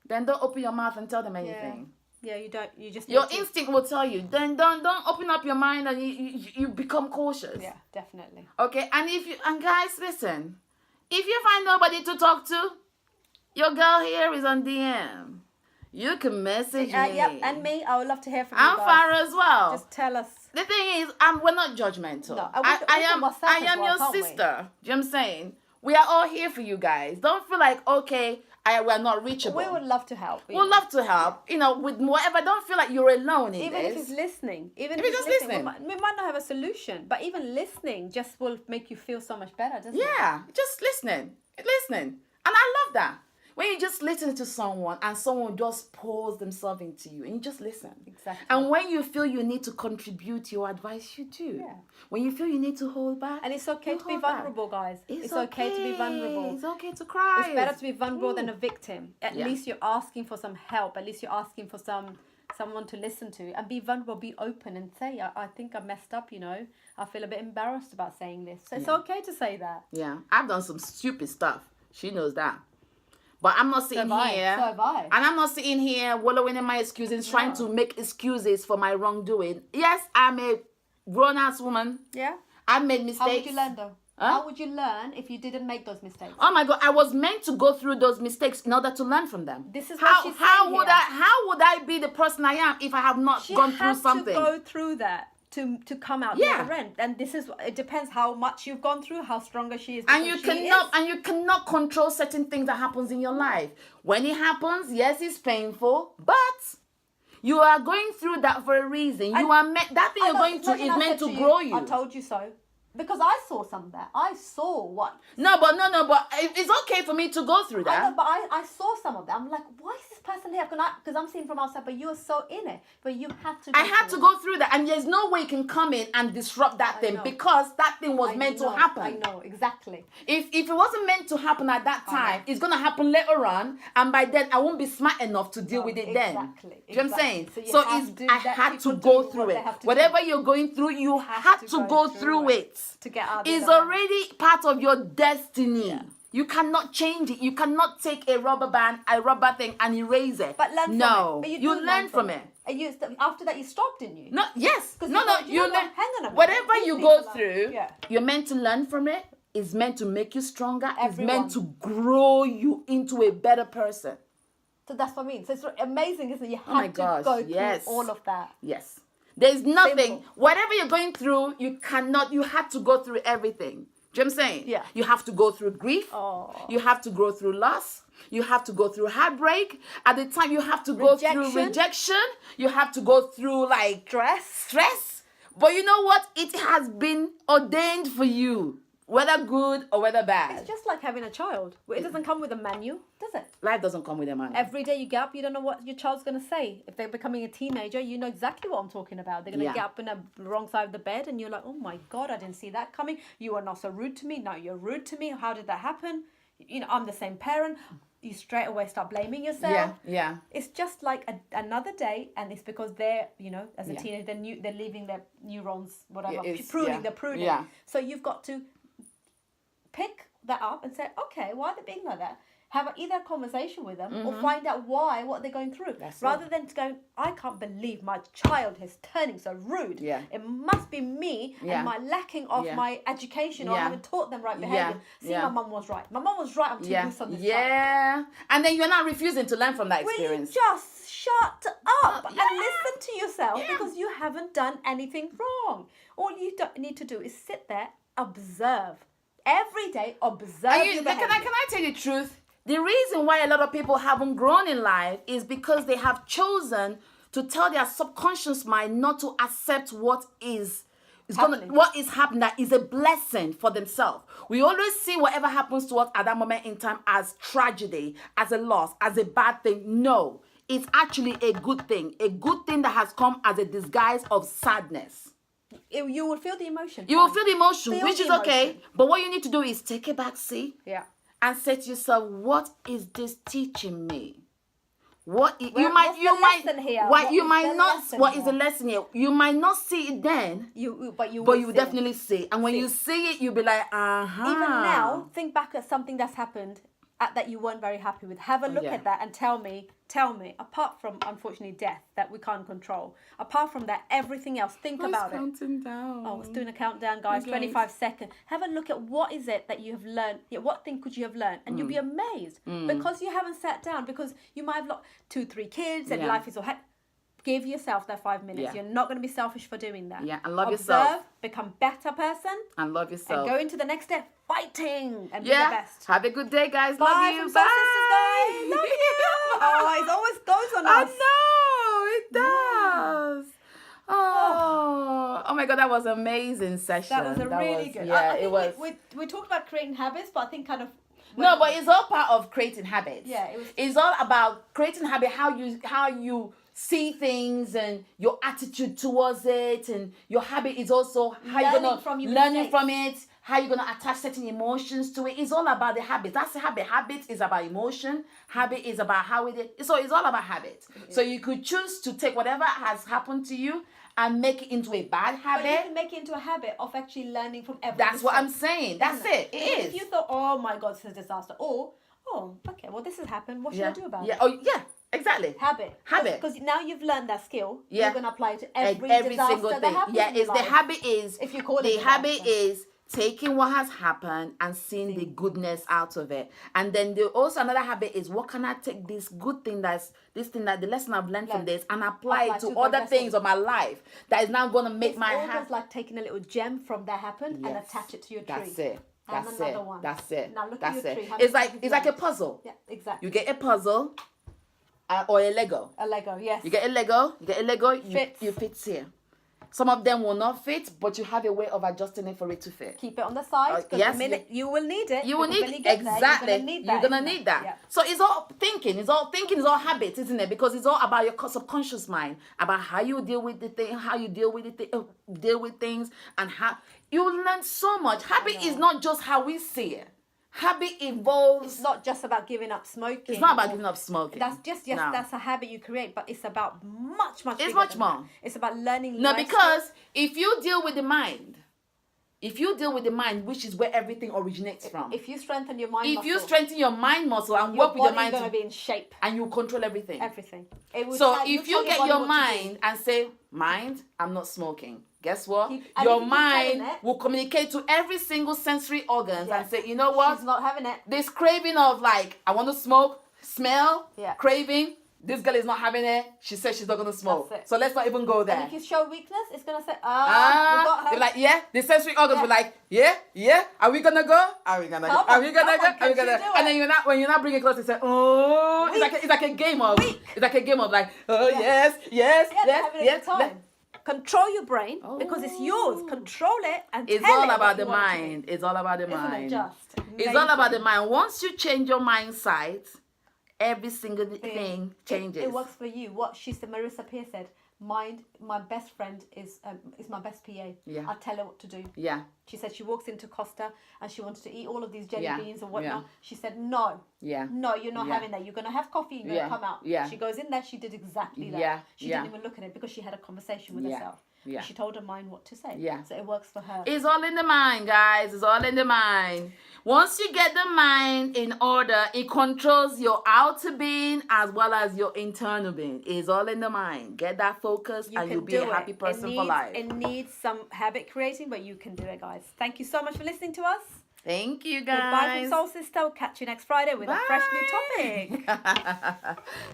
S1: then don't open your mouth and tell them anything.
S2: Yeah, you don't. You just.
S1: Your
S2: need to-
S1: instinct will tell you. Then don't open up your mind and you become cautious.
S2: Yeah, definitely.
S1: Okay, and guys, listen. If you find nobody to talk to, your girl here is on DM. You can message me.
S2: Yep, and me. I would love to hear from you
S1: I'm
S2: guys.
S1: Farah as well.
S2: Just tell us.
S1: The thing is, we're not judgmental.
S2: No,
S1: I
S2: we can
S1: am
S2: WhatsApp
S1: I
S2: as
S1: am
S2: well,
S1: your
S2: can't we?
S1: sister. Do you know what I'm saying? We are all here for you guys. Don't feel like, okay, we're not reachable.
S2: We would love to help.
S1: We'd love to help. With whatever. Don't feel like you're alone in
S2: Even
S1: this.
S2: if he's listening, even
S1: If
S2: if
S1: he's
S2: he's
S1: just
S2: listening,
S1: listening.
S2: we might not have a solution, but even listening just will make you feel so much better, doesn't it?
S1: Yeah, just listening. And I love that. When you just listen to someone and someone just pours themselves into you and you just listen.
S2: Exactly.
S1: And when you feel you need to contribute your advice, you do.
S2: Yeah.
S1: When you feel you need to hold back.
S2: And it's okay
S1: you
S2: to be
S1: hold back.
S2: vulnerable, guys.
S1: It's
S2: okay to be vulnerable.
S1: It's okay to cry.
S2: It's better to be vulnerable than a victim. At
S1: Yeah.
S2: least you're asking for some help. At least you're asking for someone to listen to. And be vulnerable, be open and say, I think I messed up, I feel a bit embarrassed about saying this. So it's okay to say that.
S1: Yeah, I've done some stupid stuff. She knows that. But I'm not sitting here.
S2: So have I.
S1: And I'm not sitting here wallowing in my excuses, trying to make excuses for my wrongdoing. Yes, I'm a grown-ass woman.
S2: Yeah.
S1: I've made mistakes.
S2: How would you learn though?
S1: Huh?
S2: How would you learn if you didn't make those mistakes?
S1: Oh my God, I was meant to go through those mistakes in order to learn from them.
S2: This is
S1: how
S2: what she's
S1: how
S2: saying
S1: would
S2: here.
S1: how would I be the person I am if I have not
S2: She
S1: gone through
S2: had
S1: something?
S2: to go through that to come out
S1: Yeah.
S2: the other end. And this is, it depends how much you've gone through, how stronger she is.
S1: And
S2: because
S1: you
S2: she
S1: cannot
S2: is.
S1: and you cannot control certain things that happens in your life. When it happens, yes, it's painful, but you are going through that for a reason. You are meant that thing
S2: I
S1: you're
S2: know,
S1: going
S2: it's
S1: through
S2: like
S1: is
S2: when I
S1: meant
S2: said
S1: to
S2: you,
S1: grow you.
S2: I told you so. Because I saw some of that. I saw what.
S1: No, but it's okay for me to go through
S2: I know,
S1: that.
S2: but I saw some of that. I'm like, why is this person here? Because I'm seeing from outside, but you're so in it. But you had to.
S1: I had to go through that, and there's no way you can come in and disrupt that thing
S2: know.
S1: because that thing was meant to happen.
S2: I know, exactly.
S1: If it wasn't meant to happen at that time, it's gonna happen later on, and by then I won't be smart enough to deal with it then.
S2: exactly,
S1: Do you know what I'm saying?
S2: exactly. So you
S1: So
S2: have
S1: it's
S2: to
S1: I
S2: let
S1: had to
S2: people
S1: go
S2: do
S1: through
S2: what they
S1: it.
S2: have to do.
S1: Whatever you're going through, you had to go through it.
S2: to get out. the
S1: It's
S2: other end.
S1: already part of your destiny. You cannot change it. You cannot take a rubber band, a rubber thing, and erase it.
S2: But learn from
S1: no,
S2: it. But
S1: you
S2: do
S1: learn from it.
S2: And after that, you stopped, didn't you?
S1: No, yes.
S2: 'Cause
S1: No,
S2: you
S1: no.
S2: thought, you
S1: You
S2: know what,
S1: learn.
S2: hang on a minute.
S1: Whatever
S2: These
S1: you
S2: people
S1: go
S2: are-
S1: through,
S2: yeah.
S1: you're meant to learn from it. It's meant to make you stronger. It's
S2: Everyone.
S1: meant to grow you into a better person.
S2: So that's what I mean. So it's amazing, isn't it? You have
S1: my
S2: to
S1: gosh,
S2: go
S1: yes.
S2: through all of that.
S1: Yes. There's nothing.
S2: Simple.
S1: Whatever you're going through, you had to go through everything. Do you know what I'm saying?
S2: Yeah.
S1: You have to go through grief.
S2: Oh.
S1: You have to go through loss. You have to go through heartbreak. At the time, you have to go through
S2: Rejection.
S1: rejection. You have to go through like stress. But you know what? It has been ordained for you, whether good or whether bad.
S2: It's just like having a child. It doesn't come with a manual, does it?
S1: Life doesn't come with a manual.
S2: Every day you get up, you don't know what your child's going to say. If they're becoming a teenager, you know exactly what I'm talking about. They're going to
S1: Yeah.
S2: get up in the wrong side of the bed and you're like, oh my God, I didn't see that coming. You are not so rude to me. Now you're rude to me. How did that happen? I'm the same parent. You straight away start blaming yourself.
S1: Yeah.
S2: It's just like another day, and it's because they're, as a
S1: Yeah.
S2: teenager, they're leaving their neurons, whatever,
S1: It's-
S2: pruning, they're pruning.
S1: yeah.
S2: So you've got to pick that up and say, okay, why are they being like that? Have either a conversation with them or find out what they're going through.
S1: That's
S2: rather than going, I can't believe my child is turning so rude.
S1: Yeah.
S2: It must be me
S1: Yeah.
S2: and my lacking of
S1: Yeah.
S2: my education or
S1: Yeah.
S2: haven't taught them right
S1: Yeah.
S2: behavior. See,
S1: Yeah.
S2: my mum was right. My mum was right until
S1: Yeah.
S2: you saw this.
S1: Yeah. And then you're not refusing to learn from that
S2: Will you
S1: experience.
S2: just shut up
S1: Yeah.
S2: and listen to yourself
S1: Yeah.
S2: because you haven't done anything wrong. All you need to do is sit there, observe. Every day, observe
S1: And
S2: your
S1: can
S2: behavior.
S1: I tell you the truth? The reason why a lot of people haven't grown in life is because they have chosen to tell their subconscious mind not to accept what is
S2: Happening.
S1: what is happening that is a blessing for themselves. We always see whatever happens to us at that moment in time as tragedy, as a loss, as a bad thing. No, it's actually a good thing that has come as a disguise of sadness.
S2: You will feel the emotion.
S1: You will feel the emotion,
S2: Feel
S1: which
S2: the
S1: is okay.
S2: emotion.
S1: But what you need to do is take a back seat
S2: Yeah.
S1: and say to yourself, what is this teaching me? What
S2: What's
S1: you
S2: the
S1: might
S2: lesson here?
S1: what you
S2: What is
S1: might
S2: the
S1: not
S2: lesson
S1: what is
S2: here?
S1: the lesson here? You might not see it then,
S2: But you
S1: but
S2: will
S1: you
S2: see it.
S1: definitely see it. And when
S2: See
S1: you
S2: it.
S1: see it, you'll be like, uh-huh.
S2: Even now, think back at something that's happened that you weren't very happy with. Have a look
S1: yeah.
S2: at that and tell me, apart from unfortunately death that we can't control, apart from that, everything else, think about it.
S1: Counting down.
S2: Oh, it's doing a countdown, guys.
S1: Okay.
S2: 25 seconds. Have a look at what is it that you have learned. Yeah, what thing could you have learned? And you'll be amazed because you haven't sat down, because you might have lost 2-3 kids and
S1: Yeah.
S2: life is all. Give yourself that 5 minutes.
S1: Yeah.
S2: You're not going to be selfish for doing that.
S1: Yeah, and love
S2: Observe,
S1: yourself.
S2: become better person,
S1: And love yourself.
S2: and go into the next step, fighting, and be
S1: yeah.
S2: the best.
S1: Have a good day, guys.
S2: Bye
S1: love you.
S2: from Soul Sisters, guys.
S1: Bye.
S2: Love you. Oh, it always goes on
S1: I
S2: us.
S1: know it does. Oh my God, that was an amazing session.
S2: That was really good.
S1: Yeah,
S2: I think
S1: it was.
S2: We talked about creating habits, but I think kind of.
S1: No, but it's all part of creating habits.
S2: Yeah, it was-
S1: It's all about creating habit. How you see things and your attitude towards it, and your habit is also how you're
S2: Learning
S1: gonna
S2: from your
S1: learning
S2: mistakes.
S1: from it. How you're gonna attach certain emotions to it. It's all about the habit. That's the habit. Habit is about emotion. Habit is about how it is. So it's all about habit. So you could choose to take whatever has happened to you and make it into a bad
S2: But you
S1: habit.
S2: can make it into a habit of actually learning from every
S1: That's what I'm
S2: mistake,
S1: saying. That's
S2: isn't
S1: it. It
S2: Because
S1: is.
S2: If you thought, oh my God, this is a disaster, or okay, well this has happened. What should I do about
S1: yeah.
S2: it?
S1: Oh yeah. Exactly.
S2: Habit.
S1: Habit.
S2: Because now you've learned that skill.
S1: Yeah.
S2: You're gonna apply it to every disaster
S1: single
S2: that
S1: thing.
S2: happens
S1: Yeah,
S2: in your
S1: it's the
S2: life.
S1: habit is
S2: If you call it
S1: the
S2: a
S1: habit
S2: disaster.
S1: is taking what has happened and seeing the goodness out of it. And then also another habit is, what can I take this good thing the lesson I've learned from
S2: Learn.
S1: this and apply it
S2: Apply
S1: to
S2: to the
S1: other
S2: rest
S1: things
S2: of
S1: of my life that is now gonna make
S2: It's
S1: my
S2: almost
S1: habit.
S2: like taking a little gem from that happened and
S1: Yes.
S2: attach it to your tree.
S1: That's it.
S2: And
S1: That's
S2: another
S1: it.
S2: one.
S1: That's it.
S2: Now look at
S1: That's
S2: your
S1: it.
S2: tree. How
S1: It's
S2: many
S1: like
S2: things
S1: it's like a
S2: learned?
S1: puzzle.
S2: Yeah, exactly.
S1: You get a puzzle or a Lego.
S2: A Lego, yes.
S1: You get a Lego,
S2: Fits.
S1: you fit here. Some of them will not fit, but you have a way of adjusting it for it to fit.
S2: Keep it on the side because
S1: yes,
S2: the minute you will need it.
S1: You will
S2: because
S1: need
S2: when you get there,
S1: exactly.
S2: You're gonna need that.
S1: Yeah.
S2: Yeah.
S1: So it's all thinking. It's all habits, isn't it? Because it's all about your subconscious mind, about how you deal with the thing, how you deal with deal with things, and how you learn so much. Habit is not just how we see it. Habit evolves.
S2: It's not just about giving up smoking.
S1: It's not about
S2: or-
S1: giving up smoking.
S2: That's just
S1: No.
S2: that's a habit you create, but it's about much
S1: It's
S2: bigger
S1: much
S2: than
S1: more.
S2: that. It's about learning.
S1: No,
S2: life
S1: because if you deal with the mind, which is where everything originates from,
S2: skills. If you strengthen your mind,
S1: if you
S2: muscle,
S1: strengthen your mind muscle and
S2: your
S1: work with your
S2: body's
S1: mind,
S2: gonna be in shape.
S1: and you control everything.
S2: Everything. It will
S1: So
S2: tell-
S1: if
S2: tell
S1: you get
S2: body
S1: your
S2: what to do.
S1: mind and say, mind, I'm not smoking. Guess what?
S2: And
S1: Your
S2: if you keep
S1: mind
S2: telling it-
S1: will communicate to every single sensory organs and
S2: Yes.
S1: say, you know what?
S2: She's not having it.
S1: This craving of like, I want to smoke, smell,
S2: Yeah.
S1: craving. This girl is not having it. She says she's not gonna smoke.
S2: That's it.
S1: So let's not even go there.
S2: And if you show weakness, it's gonna say, we got her.
S1: They're like, yeah. The sensory organs
S2: Yeah.
S1: were like, yeah. Are we gonna go? Are we gonna go?
S2: Come
S1: Are
S2: on,
S1: we gonna
S2: come
S1: go?
S2: on,
S1: Are we
S2: can
S1: gonna?
S2: she do
S1: And
S2: it?
S1: then when you're not bringing it close, they say, oh, it's like a game of, it's like a game of like, oh
S2: Yeah.
S1: yes.
S2: Yeah, they're having a good time. Control your brain because it's yours.
S1: Oh.
S2: Control it and
S1: It's
S2: tell
S1: all
S2: it
S1: about
S2: what
S1: the
S2: you want it to be.
S1: mind. It's all about the
S2: Isn't it
S1: mind.
S2: just
S1: It's all about
S2: amazing?
S1: the mind. Once you change your mindset, every single thing changes.
S2: It works for you. What Marissa Peer said. My best friend is my best PA.
S1: Yeah.
S2: I tell her what to do.
S1: Yeah.
S2: She said she walks into Costa and she wanted to eat all of these jelly
S1: Yeah.
S2: beans or whatnot.
S1: Yeah.
S2: She said, no,
S1: Yeah.
S2: you're not
S1: Yeah.
S2: having that. You're going to have coffee and you're
S1: Yeah.
S2: going to come out.
S1: Yeah.
S2: She goes in there. She did exactly that.
S1: Yeah.
S2: She
S1: Yeah.
S2: didn't even look at it because she had a conversation with
S1: Yeah.
S2: herself.
S1: Yeah.
S2: She told her mind what to say.
S1: Yeah.
S2: So it works for her.
S1: It's all in the mind, guys. It's all in the mind. Once you get the mind in order, it controls your outer being as well as your internal being. It's all in the mind. Get that focus
S2: You
S1: and
S2: can
S1: you'll be
S2: do
S1: a happy
S2: it.
S1: person for life.
S2: It needs some habit creating, but you can do it, guys. Thank you so much for listening to us.
S1: Thank you,
S2: Goodbye
S1: guys.
S2: from Soul Sister. We'll catch you next Friday with a fresh new topic.
S1: topic.